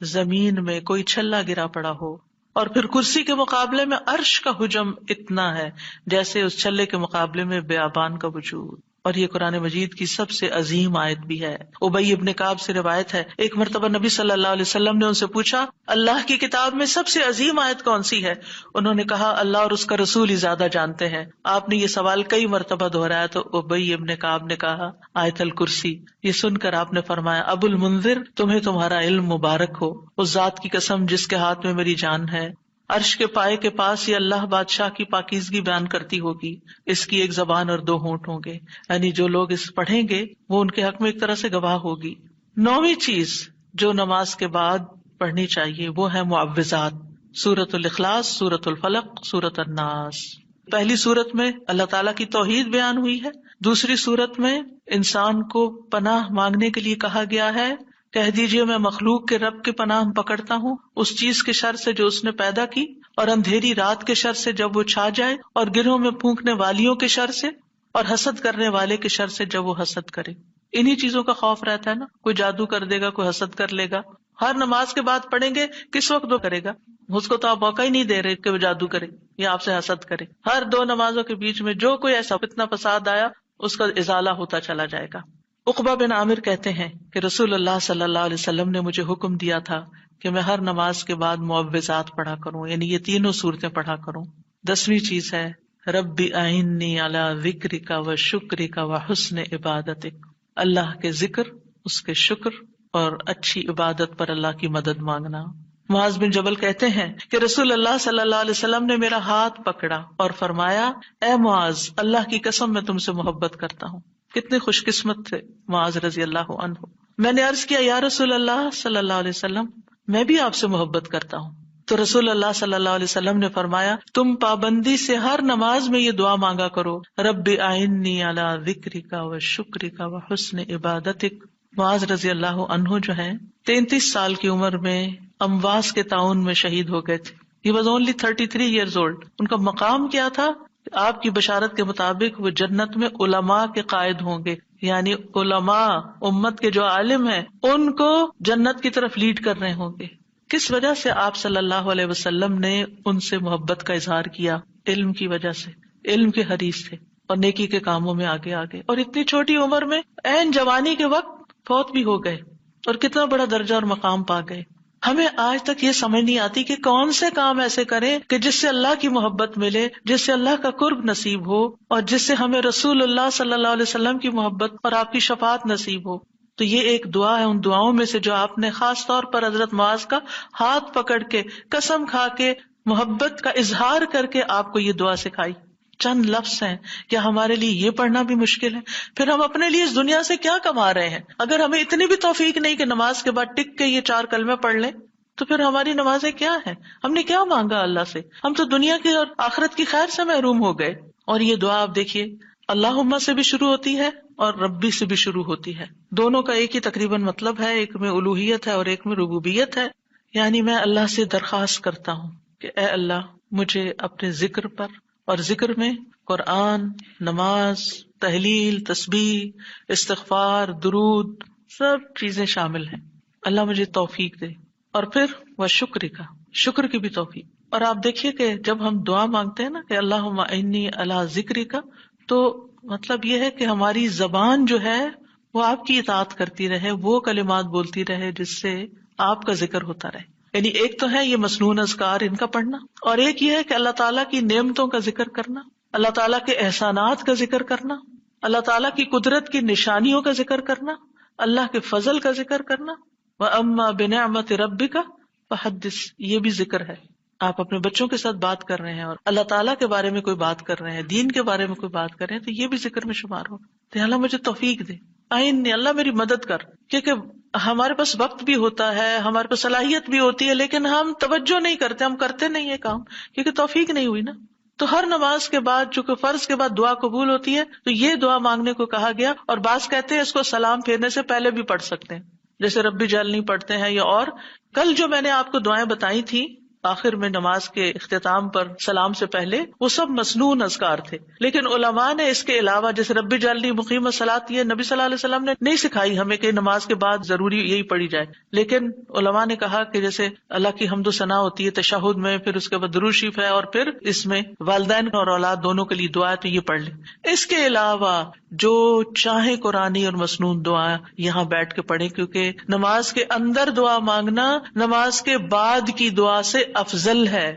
زمین میں کوئی چھلا گرا پڑا ہو، اور پھر کرسی کے مقابلے میں عرش کا حجم اتنا ہے جیسے اس چھلے کے مقابلے میں بیابان کا وجود۔ اور یہ قرآن مجید کی سب سے عظیم آیت بھی ہے۔ ابی ابن کعب سے روایت ہے ایک مرتبہ نبی صلی اللہ علیہ وسلم نے ان سے پوچھا اللہ کی کتاب میں سب سے عظیم آیت کون سی ہے؟ انہوں نے کہا اللہ اور اس کا رسول ہی زیادہ جانتے ہیں۔ آپ نے یہ سوال کئی مرتبہ دہرایا تو ابی ابن کعب نے کہا آیت الکرسی۔ یہ سن کر آپ نے فرمایا ابو المنذر تمہیں تمہارا علم مبارک ہو، اس ذات کی قسم جس کے ہاتھ میں میری جان ہے، عرش کے پائے کے پاس یہ اللہ بادشاہ کی پاکیزگی بیان کرتی ہوگی، اس کی ایک زبان اور 2 ہونٹ ہوں گے، یعنی جو لوگ اس پڑھیں گے وہ ان کے حق میں ایک طرح سے گواہ ہوگی۔ 9ویں چیز جو نماز کے بعد پڑھنی چاہیے وہ ہے معوذات، سورۃ الاخلاص، سورۃ الفلق، سورۃ الناس۔ پہلی سورت میں اللہ تعالیٰ کی توحید بیان ہوئی ہے، دوسری سورت میں انسان کو پناہ مانگنے کے لیے کہا گیا ہے، کہہ دیجئے میں مخلوق کے رب کے پناہ پکڑتا ہوں اس چیز کے شر سے جو اس نے پیدا کی، اور اندھیری رات کے شر سے جب وہ چھا جائے، اور گرہوں میں پھونکنے والیوں کے شر سے، اور حسد کرنے والے کے شر سے جب وہ حسد کرے۔ انہی چیزوں کا خوف رہتا ہے نا، کوئی جادو کر دے گا، کوئی حسد کر لے گا۔ ہر نماز کے بعد پڑھیں گے کس وقت وہ کرے گا؟ اس کو تو آپ موقع ہی نہیں دے رہے کہ وہ جادو کرے یا آپ سے حسد کرے۔ ہر 2 نمازوں کے بیچ میں جو کوئی ایسا فتنہ فساد آیا اس کا ازالہ ہوتا چلا جائے گا۔ عقبہ بن عامر کہتے ہیں کہ رسول اللہ صلی اللہ علیہ وسلم نے مجھے حکم دیا تھا کہ میں ہر نماز کے بعد معوذات پڑھا کروں، یعنی یہ 3 صورتیں پڑھا کروں۔ 10ویں چیز ہے رب اعنی علی ذکرک و شکرک و حسن عبادتک، اللہ کے ذکر، اس کے شکر اور اچھی عبادت پر اللہ کی مدد مانگنا۔ معاذ بن جبل کہتے ہیں کہ رسول اللہ صلی اللہ علیہ وسلم نے میرا ہاتھ پکڑا اور فرمایا اے معاذ اللہ کی قسم میں تم سے محبت کرتا ہوں۔ کتنے خوش قسمت تھے معاذ رضی اللہ عنہ۔ میں نے عرض کیا یا رسول اللہ صلی اللہ علیہ وسلم میں بھی آپ سے محبت کرتا ہوں، تو رسول اللہ صلی اللہ علیہ وسلم نے فرمایا تم پابندی سے ہر نماز میں یہ دعا مانگا کرو رب اعنی علی ذکرک و شکرک و حسن عبادتک۔ معاذ رضی اللہ عنہ جو ہیں 33 سال کی عمر میں امواس کے طاعون میں شہید ہو گئے تھے۔ He was only 33 years old۔ ان کا مقام کیا تھا؟ آپ کی بشارت کے مطابق وہ جنت میں علماء کے قائد ہوں گے، یعنی علماء امت کے جو عالم ہیں ان کو جنت کی طرف لیڈ کر رہے ہوں گے۔ کس وجہ سے آپ صلی اللہ علیہ وسلم نے ان سے محبت کا اظہار کیا؟ علم کی وجہ سے، علم کے حریص تھے اور نیکی کے کاموں میں آگے آگے، اور اتنی چھوٹی عمر میں عین جوانی کے وقت فوت بھی ہو گئے، اور کتنا بڑا درجہ اور مقام پا گئے۔ ہمیں آج تک یہ سمجھ نہیں آتی کہ کون سے کام ایسے کریں کہ جس سے اللہ کی محبت ملے، جس سے اللہ کا قرب نصیب ہو، اور جس سے ہمیں رسول اللہ صلی اللہ علیہ وسلم کی محبت اور آپ کی شفاعت نصیب ہو۔ تو یہ ایک دعا ہے ان دعاؤں میں سے جو آپ نے خاص طور پر حضرت معاذ کا ہاتھ پکڑ کے قسم کھا کے محبت کا اظہار کر کے آپ کو یہ دعا سکھائی۔ چند لفظ ہیں، کیا ہمارے لیے یہ پڑھنا بھی مشکل ہے؟ پھر ہم اپنے لیے اس دنیا سے کیا کما رہے ہیں؟ اگر ہمیں اتنی بھی توفیق نہیں کہ نماز کے بعد ٹک کے یہ 4 کلمے پڑھ لیں تو پھر ہماری نمازیں کیا ہیں؟ ہم نے کیا مانگا اللہ سے؟ ہم تو دنیا کی اور آخرت کی خیر سے محروم ہو گئے۔ اور یہ دعا آپ دیکھیے اللہم سے بھی شروع ہوتی ہے اور ربی سے بھی شروع ہوتی ہے، دونوں کا ایک ہی تقریباً مطلب ہے، ایک میں الوہیت ہے اور ایک میں ربوبیت ہے۔ یعنی میں اللہ سے درخواست کرتا ہوں کہ اے اللہ مجھے اپنے ذکر پر، اور ذکر میں قرآن، نماز، تحلیل، تسبیح، استغفار، درود، سب چیزیں شامل ہیں، اللہ مجھے توفیق دے۔ اور پھر وہ شکر کی بھی توفیق۔ اور آپ دیکھیے کہ جب ہم دعا مانگتے ہیں نا کہ اللہم انی علی ذکرک، تو مطلب یہ ہے کہ ہماری زبان جو ہے وہ آپ کی اطاعت کرتی رہے، وہ کلمات بولتی رہے جس سے آپ کا ذکر ہوتا رہے۔ یعنی ایک تو ہے یہ مسنون اذکار ان کا پڑھنا، اور ایک یہ ہے کہ اللہ تعالیٰ کی نعمتوں کا ذکر کرنا، اللہ تعالیٰ کے احسانات کا ذکر کرنا، اللہ تعالیٰ کی قدرت کی نشانیوں کا ذکر کرنا، اللہ کے فضل کا ذکر کرنا۔ وَأَمَّا بِنِعْمَةِ رَبِّكَ فَحَدِّثْ، یہ بھی ذکر ہے۔ آپ اپنے بچوں کے ساتھ بات کر رہے ہیں اور اللہ تعالیٰ کے بارے میں کوئی بات کر رہے ہیں، دین کے بارے میں کوئی بات کر رہے ہیں، تو یہ بھی ذکر میں شمار ہوگا. تو اللہ مجھے توفیق دے، اللہ میری مدد کر. کیونکہ ہمارے پاس وقت بھی ہوتا ہے، ہمارے پاس صلاحیت بھی ہوتی ہے، لیکن ہم توجہ نہیں کرتے، ہم کرتے نہیں ہے کام، کیونکہ توفیق نہیں ہوئی نا. تو ہر نماز کے بعد، چونکہ فرض کے بعد دعا قبول ہوتی ہے، تو یہ دعا مانگنے کو کہا گیا. اور بعض کہتے ہیں اس کو سلام پھیرنے سے پہلے بھی پڑھ سکتے ہیں، جیسے ربی جعلنی پڑھتے ہیں. یا اور کل جو میں نے آپ کو دعائیں بتائی تھی آخر میں نماز کے اختتام پر سلام سے پہلے، وہ سب مسنون اذکار تھے. لیکن علماء نے اس کے علاوہ جیسے رب اجعلنی مقیم الصلاۃ، یہ نبی صلی اللہ علیہ وسلم نے نہیں سکھائی ہمیں کہ نماز کے بعد ضروری یہی پڑھی جائے. لیکن علماء نے کہا کہ جیسے اللہ کی حمد و ثنا ہوتی ہے تشہد میں، پھر اس کے بعد درود شریف ہے، اور پھر اس میں والدین اور اولاد دونوں کے لیے دعا ہے، تو یہ پڑھ لیں. اس کے علاوہ جو چاہے قرآنی اور مسنون دعا یہاں بیٹھ کے پڑھیں، کیونکہ نماز کے اندر دعا مانگنا نماز کے بعد کی دعا سے افضل ہے.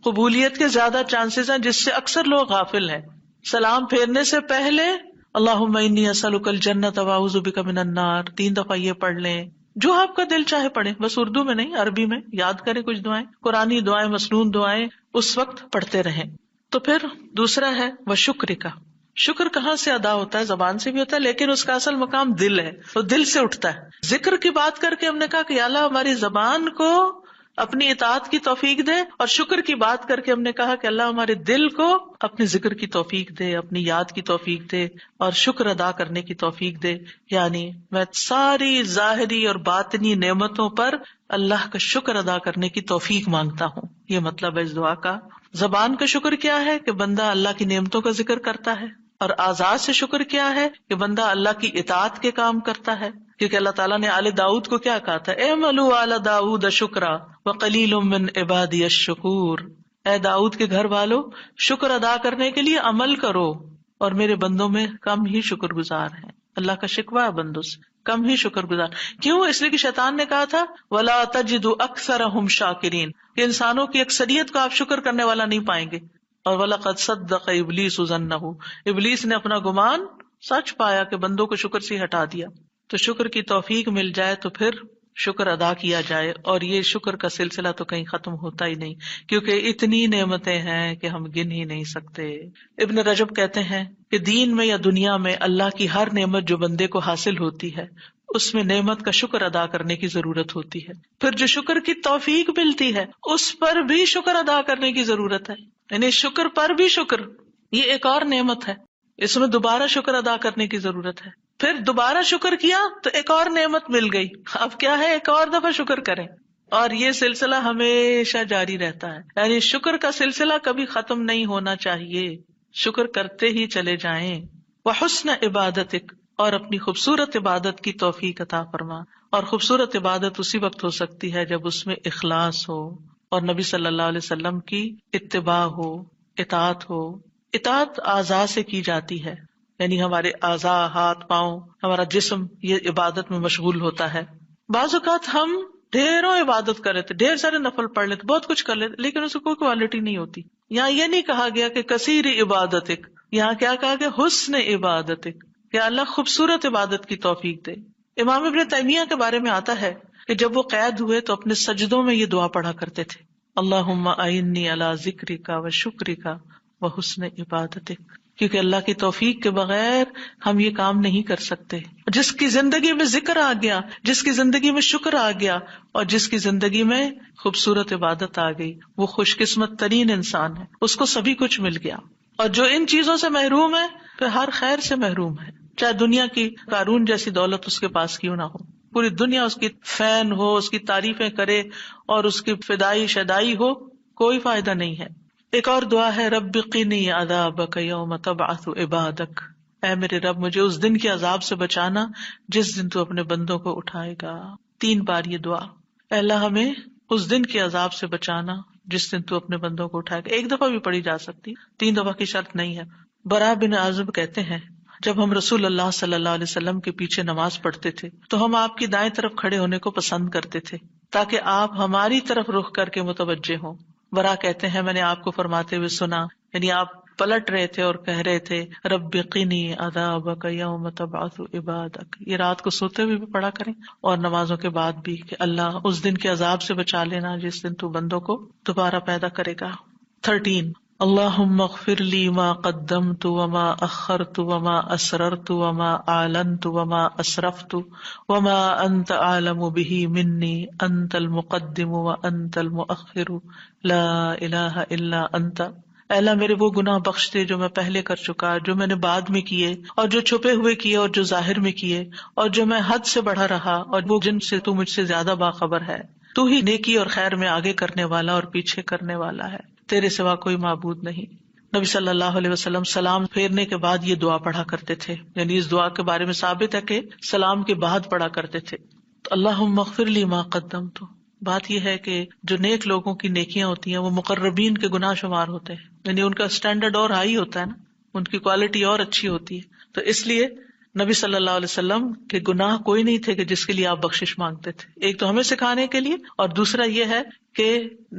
قبولیت کے زیادہ چانسز ہیں، جس سے اکثر لوگ غافل ہیں. سلام پھیرنے سے پہلے اللہم انی اسألک الجنۃ واعوذ بک من النار 3 دفعہ یہ پڑھ لیں. جو آپ کا دل چاہے پڑھیں، بس اردو میں نہیں، عربی میں یاد کریں کچھ دعائیں، قرآنی دعائیں، مسنون دعائیں اس وقت پڑھتے رہیں. تو پھر دوسرا ہے وشکر کا. شکر کہاں سے ادا ہوتا ہے؟ زبان سے بھی ہوتا ہے، لیکن اس کا اصل مقام دل ہے، وہ دل سے اٹھتا ہے. ذکر کی بات کر کے ہم نے کہا کہ یا اللہ ہماری زبان کو اپنی اطاعت کی توفیق دے، اور شکر کی بات کر کے ہم نے کہا کہ اللہ ہمارے دل کو اپنے ذکر کی توفیق دے، اپنی یاد کی توفیق دے، اور شکر ادا کرنے کی توفیق دے. یعنی میں ساری ظاہری اور باطنی نعمتوں پر اللہ کا شکر ادا کرنے کی توفیق مانگتا ہوں. یہ مطلب ہے اس دعا کا. زبان کا شکر کیا ہے کہ بندہ اللہ کی نعمتوں کا ذکر کرتا ہے، اور اعضاء سے شکر کیا ہے کہ بندہ اللہ کی اطاعت کے کام کرتا ہے. کیونکہ اللہ تعالیٰ نے آل داؤد کو کیا کہا تھا؟ اعملوا آل داؤد شکرا وقلیل من عبادی الشکور. اے داؤد کے گھر والو، شکر ادا کرنے کے لیے عمل کرو، اور میرے بندوں میں کم ہی شکر گزار ہیں. اللہ کا شکوہ ہے بندوں سے، کم ہی شکر گزار. کیوں؟ اس لیے کہ شیطان نے کہا تھا وَلَا تَجِدُ أَكْثَرَهُمْ شَاكِرِينَ، کہ انسانوں کی اکثریت کو آپ شکر کرنے والا نہیں پائیں گے. اور وَلَقَدْ صَدَّقَ إِبْلِيسُ ظَنَّهُ، ابلیس نے اپنا گمان سچ پایا کہ بندوں کو شکر سے ہٹا دیا. تو شکر کی توفیق مل جائے تو پھر شکر ادا کیا جائے. اور یہ شکر کا سلسلہ تو کہیں ختم ہوتا ہی نہیں، کیونکہ اتنی نعمتیں ہیں کہ ہم گن ہی نہیں سکتے. ابن رجب کہتے ہیں کہ دین میں یا دنیا میں اللہ کی ہر نعمت جو بندے کو حاصل ہوتی ہے، اس میں نعمت کا شکر ادا کرنے کی ضرورت ہوتی ہے. پھر جو شکر کی توفیق ملتی ہے اس پر بھی شکر ادا کرنے کی ضرورت ہے. یعنی شکر پر بھی شکر، یہ ایک اور نعمت ہے، اس میں دوبارہ شکر ادا کرنے کی ضرورت ہے. پھر دوبارہ شکر کیا تو ایک اور نعمت مل گئی، اب کیا ہے؟ ایک اور دفعہ شکر کریں. اور یہ سلسلہ ہمیشہ جاری رہتا ہے، یعنی شکر کا سلسلہ کبھی ختم نہیں ہونا چاہیے، شکر کرتے ہی چلے جائیں. وحسن عبادتک، اور اپنی خوبصورت عبادت کی توفیق عطا فرما. اور خوبصورت عبادت اسی وقت ہو سکتی ہے جب اس میں اخلاص ہو، اور نبی صلی اللہ علیہ وسلم کی اتباع ہو، اطاعت ہو. اطاعت اعضاء سے کی جاتی ہے، یعنی ہمارے اعضاء، ہاتھ پاؤں، ہمارا جسم یہ عبادت میں مشغول ہوتا ہے. بعض اوقات ہم ڈھیروں عبادت کر لیتے، ڈھیر سارے نفل پڑھ لیتے، بہت کچھ کر لیتے، لیکن اس کو کوئی کوالٹی نہیں ہوتی. یہاں یہ نہیں کہا گیا کہ کثیر عبادتک، یہاں کیا کہا گیا؟ حسن عبادتک، کہ اللہ خوبصورت عبادت کی توفیق دے. امام ابن تیمیہ کے بارے میں آتا ہے کہ جب وہ قید ہوئے تو اپنے سجدوں میں یہ دعا پڑھا کرتے تھے، اللہم اعنی علی ذکرک و شکرک و حسن عبادتک. کیونکہ اللہ کی توفیق کے بغیر ہم یہ کام نہیں کر سکتے. جس کی زندگی میں ذکر آ گیا، جس کی زندگی میں شکر آ گیا، اور جس کی زندگی میں خوبصورت عبادت آ گئی، وہ خوش قسمت ترین انسان ہے، اس کو سبھی کچھ مل گیا. اور جو ان چیزوں سے محروم ہے پھر ہر خیر سے محروم ہے، چاہے دنیا کی قارون جیسی دولت اس کے پاس کیوں نہ ہو، پوری دنیا اس کی فین ہو، اس کی تعریفیں کرے اور اس کی فدائی شدائی ہو، کوئی فائدہ نہیں ہے. ایک اور دعا ہے رب قنی عذابک یوم تبعث عبادک، اے میرے رب مجھے اس دن کے عذاب سے بچانا جس دن تو اپنے بندوں کو اٹھائے گا. 3 بار یہ دعا، اے اللہ ہمیں اس دن کے عذاب سے بچانا جس دن تو اپنے بندوں کو اٹھائے گا. 1 دفعہ بھی پڑھی جا سکتی، 3 دفعہ کی شرط نہیں ہے. برا بن عازب کہتے ہیں جب ہم رسول اللہ صلی اللہ علیہ وسلم کے پیچھے نماز پڑھتے تھے تو ہم آپ کی دائیں طرف کھڑے ہونے کو پسند کرتے تھے تاکہ آپ ہماری طرف رخ کر کے متوجہ ہوں. برا کہتے ہیں میں نے آپ کو فرماتے ہوئے سنا، یعنی آپ پلٹ رہے تھے اور کہہ رہے تھے رب قنی عذابک یوم تبعث عبادک. یہ رات کو سوتے ہوئے بھی پڑھا کریں اور نمازوں کے بعد بھی کہ اللہ اس دن کے عذاب سے بچا لینا جس دن تو بندوں کو دوبارہ پیدا کرے گا. 13 اللہم اغفر لی ما قدمت وما اخرت وما اسررت وما اعلنت وما اسرفت وما انت اعلم به منی انت المقدم وانت المؤخر لا الہ الا انت. اے اللہ میرے وہ گناہ بخش دے جو میں پہلے کر چکا، جو میں نے بعد میں کیے، اور جو چھپے ہوئے کیے اور جو ظاہر میں کیے، اور جو میں حد سے بڑھا رہا اور وہ جن سے تو مجھ سے زیادہ باخبر ہے. تو ہی نیکی اور خیر میں آگے کرنے والا اور پیچھے کرنے والا ہے، تیرے سوا کوئی معبود نہیں. نبی صلی اللہ علیہ وسلم سلام پھیرنے کے بعد یہ دعا پڑھا کرتے تھے، یعنی اس دعا کے بارے میں ثابت ہے کہ سلام کے بعد پڑھا کرتے تھے. اللہم اغفر لی ما قدمت. بات یہ ہے کہ جو نیک لوگوں کی نیکیاں ہوتی ہیں وہ مقربین کے گناہ شمار ہوتے ہیں، یعنی ان کا اسٹینڈرڈ اور ہائی ہوتا ہے نا، ان کی کوالٹی اور اچھی ہوتی ہے. تو اس لیے نبی صلی اللہ علیہ وسلم کے گناہ کوئی نہیں تھے کہ جس کے لیے آپ بخشش مانگتے تھے. ایک تو ہمیں سکھانے کے لیے، اور دوسرا یہ ہے کہ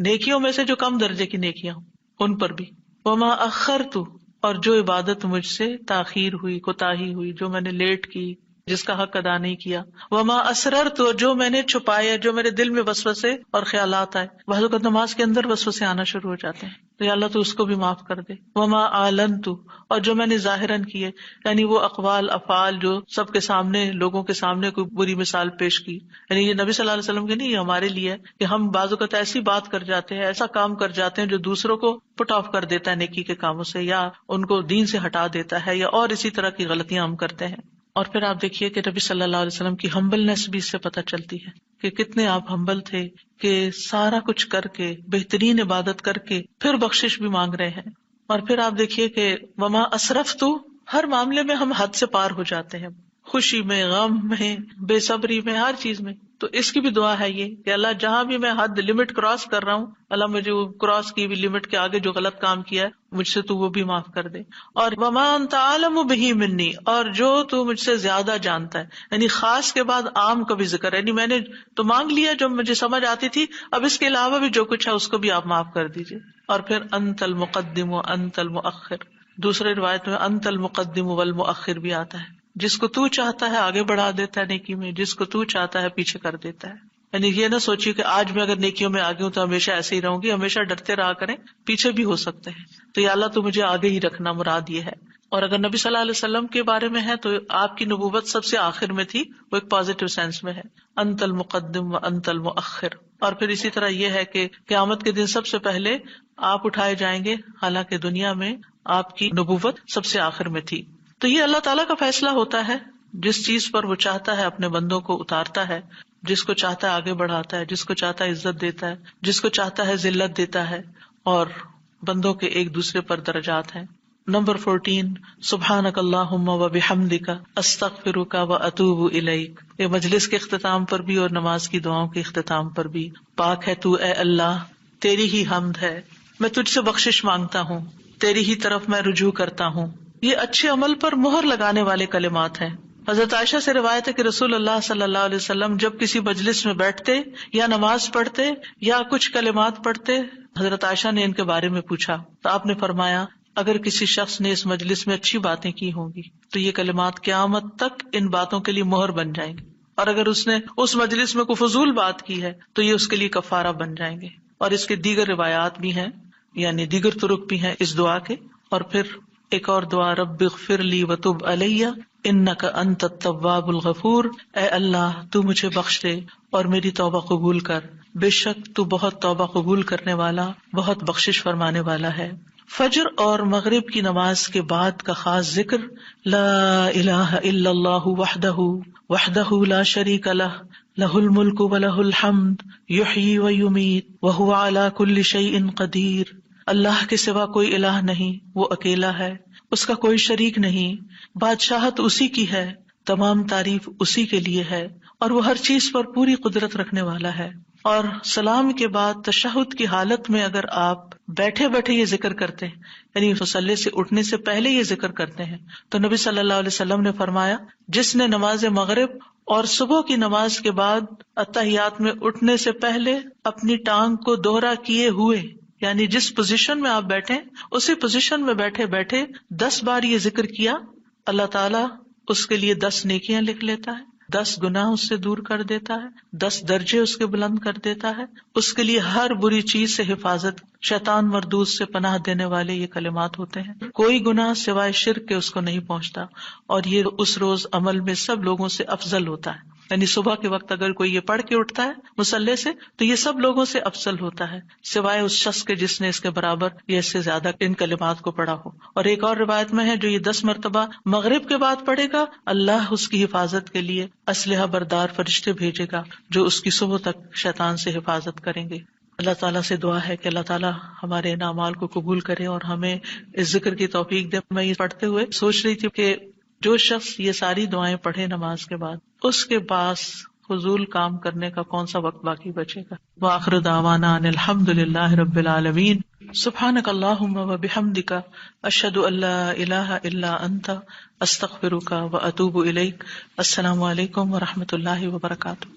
نیکیوں میں سے جو کم درجے کی نیکیاں ہوں ان پر بھی. وما اخرت، اور جو عبادت مجھ سے تاخیر ہوئی، کوتاہی ہوئی، جو میں نے لیٹ کی، جس کا حق ادا نہیں کیا. وما اسررت، اور جو میں نے چھپایا، جو میرے دل میں وسوسے اور خیالات آئے. بعض اوقات نماز کے اندر وسوسے آنا شروع ہو جاتے ہیں تو یا اللہ تو اس کو بھی معاف کر دے. وما اعلنت، اور جو میں نے ظاہراً کیے، یعنی وہ اقوال افعال جو سب کے سامنے، لوگوں کے سامنے کوئی بری مثال پیش کی. یعنی یہ نبی صلی اللہ علیہ وسلم کے نہیں، یہ ہمارے لیے ہے کہ ہم بعض اوقات ایسی بات کر جاتے ہیں، ایسا کام کر جاتے ہیں جو دوسروں کو پٹ آف کر دیتا ہے نیکی کے کاموں سے، یا ان کو دین سے ہٹا دیتا ہے، یا اور اسی طرح کی غلطیاں ہم کرتے ہیں. اور پھر آپ دیکھیے کہ نبی صلی اللہ علیہ وسلم کی ہمبلنس بھی اس سے پتہ چلتی ہے کہ کتنے آپ ہمبل تھے، کہ سارا کچھ کر کے، بہترین عبادت کر کے پھر بخشش بھی مانگ رہے ہیں. اور پھر آپ دیکھیے کہ وما اسرفت، ہر معاملے میں ہم حد سے پار ہو جاتے ہیں، خوشی میں، غم میں، بے صبری میں، ہر چیز میں. تو اس کی بھی دعا ہے یہ کہ اللہ جہاں بھی میں حد لمٹ کراس کر رہا ہوں، اللہ مجھے وہ کراس کی بھی لمٹ کے آگے جو غلط کام کیا ہے مجھ سے تو وہ بھی معاف کر دے. اور وما انت عالم بہ منی، اور جو تو مجھ سے زیادہ جانتا ہے. یعنی خاص کے بعد عام کا بھی ذکر ہے، یعنی میں نے تو مانگ لیا جو مجھے سمجھ آتی تھی، اب اس کے علاوہ بھی جو کچھ ہے اس کو بھی آپ معاف کر دیجیے. اور پھر انت المقدم و انت المؤخر. دوسرے روایت میں انت المقدم والمؤخر بھی آتا ہے، جس کو تو چاہتا ہے آگے بڑھا دیتا ہے نیکی میں، جس کو تو چاہتا ہے پیچھے کر دیتا ہے. یعنی یہ نہ سوچیے کہ آج میں اگر نیکیوں میں آگے ہوں تو ہمیشہ ایسے ہی رہوں گی، ہمیشہ ڈرتے رہا کریں، پیچھے بھی ہو سکتے ہیں. تو یا اللہ تو مجھے آگے ہی رکھنا، مراد یہ ہے. اور اگر نبی صلی اللہ علیہ وسلم کے بارے میں ہے تو آپ کی نبوت سب سے آخر میں تھی، وہ ایک پازیٹیو سینس میں ہے، انت المقدم و انت المؤخر. اور پھر اسی طرح یہ ہے کہ قیامت کے دن سب سے پہلے آپ اٹھائے جائیں گے، حالانکہ دنیا میں آپ کی نبوت سب سے آخر میں تھی. تو یہ اللہ تعالیٰ کا فیصلہ ہوتا ہے، جس چیز پر وہ چاہتا ہے اپنے بندوں کو اتارتا ہے، جس کو چاہتا ہے آگے بڑھاتا ہے، جس کو چاہتا ہے عزت دیتا ہے، جس کو چاہتا ہے ذلت دیتا ہے. اور بندوں کے ایک دوسرے پر درجات ہیں. نمبر 14 سبحانک اللہم و بحمدک استغفرک و اتوب الیک. یہ مجلس کے اختتام پر بھی اور نماز کی دعاؤں کے اختتام پر بھی. پاک ہے تو اے اللہ، تیری ہی حمد ہے، میں تجھ سے بخشش مانگتا ہوں، تیری ہی طرف میں رجوع کرتا ہوں. یہ اچھے عمل پر مہر لگانے والے کلمات ہیں. حضرت عائشہ سے روایت ہے کہ رسول اللہ صلی اللہ علیہ وسلم جب کسی مجلس میں بیٹھتے یا نماز پڑھتے یا کچھ کلمات پڑھتے، حضرت عائشہ نے ان کے بارے میں پوچھا تو آپ نے فرمایا اگر کسی شخص نے اس مجلس میں اچھی باتیں کی ہوں گی تو یہ کلمات قیامت تک ان باتوں کے لیے مہر بن جائیں گے، اور اگر اس نے اس مجلس میں کوئی فضول بات کی ہے تو یہ اس کے لیے کفارہ بن جائیں گے. اور اس کے دیگر روایات بھی ہیں، یعنی دیگر طرق بھی ہیں اس دعا کے. اور پھر ایک اور دعا، رب اغفر لی وتب علی انک انت التواب الغفور. اے اللہ تو مجھے بخش دے اور میری توبہ قبول کر، بے شک تو بہت توبہ قبول کرنے والا، بہت بخشش فرمانے والا ہے. فجر اور مغرب کی نماز کے بعد کا خاص ذکر لا الہ الا اللہ وحدہ لا شریک لہ لہ الملک ولہ الحمد یحیی ویمیت وہو علی کل شیء قدیر. اللہ کے سوا کوئی الہ نہیں، وہ اکیلا ہے، اس کا کوئی شریک نہیں، بادشاہت اسی کی ہے، تمام تعریف اسی کے لیے ہے، اور وہ ہر چیز پر پوری قدرت رکھنے والا ہے. اور سلام کے بعد تشہد کی حالت میں اگر آپ بیٹھے بیٹھے یہ ذکر کرتے ہیں، یعنی مصلی سے اٹھنے سے پہلے یہ ذکر کرتے ہیں، تو نبی صلی اللہ علیہ وسلم نے فرمایا جس نے نماز مغرب اور صبح کی نماز کے بعد اتحیات میں اٹھنے سے پہلے اپنی ٹانگ کو دوہرا کیے ہوئے، یعنی جس پوزیشن میں آپ بیٹھے اسی پوزیشن میں بیٹھے بیٹھے 10 بار یہ ذکر کیا، اللہ تعالیٰ اس کے لیے 10 نیکیاں لکھ لیتا ہے، 10 گناہ اس سے دور کر دیتا ہے، 10 درجے اس کے بلند کر دیتا ہے، اس کے لیے ہر بری چیز سے حفاظت، شیطان مردود سے پناہ دینے والے یہ کلمات ہوتے ہیں۔ کوئی گناہ سوائے شرک کے اس کو نہیں پہنچتا، اور یہ اس روز عمل میں سب لوگوں سے افضل ہوتا ہے۔ یعنی صبح کے وقت اگر کوئی یہ پڑھ کے اٹھتا ہے مصلی سے تو یہ سب لوگوں سے افضل ہوتا ہے، سوائے اس شخص کے جس نے اس کے برابر یا اس سے زیادہ ان کلمات کو پڑھا ہو۔ اور ایک اور روایت میں ہے جو یہ 10 مرتبہ مغرب کے بعد پڑھے گا، اللہ اس کی حفاظت کے لیے اسلحہ بردار فرشتے بھیجے گا جو اس کی صبح تک شیطان سے حفاظت کریں گے۔ اللہ تعالیٰ سے دعا ہے کہ اللہ تعالیٰ ہمارے ان اعمال کو قبول کرے اور ہمیں اس ذکر کی توفیق دے۔ میں یہ پڑھتے ہوئے سوچ رہی تھی کہ جو شخص یہ ساری دعائیں پڑھے نماز کے بعد، اس کے پاس فضول کام کرنے کا کون سا وقت باقی بچے گا۔ وآخر دعوانا ان الحمد للہ رب العالمین۔ سبحانک اللہم وبحمدک، اشہد ان لا الہ الا انت، استغفرک واتوب الیک۔ السلام علیکم ورحمۃ اللہ وبرکاتہ۔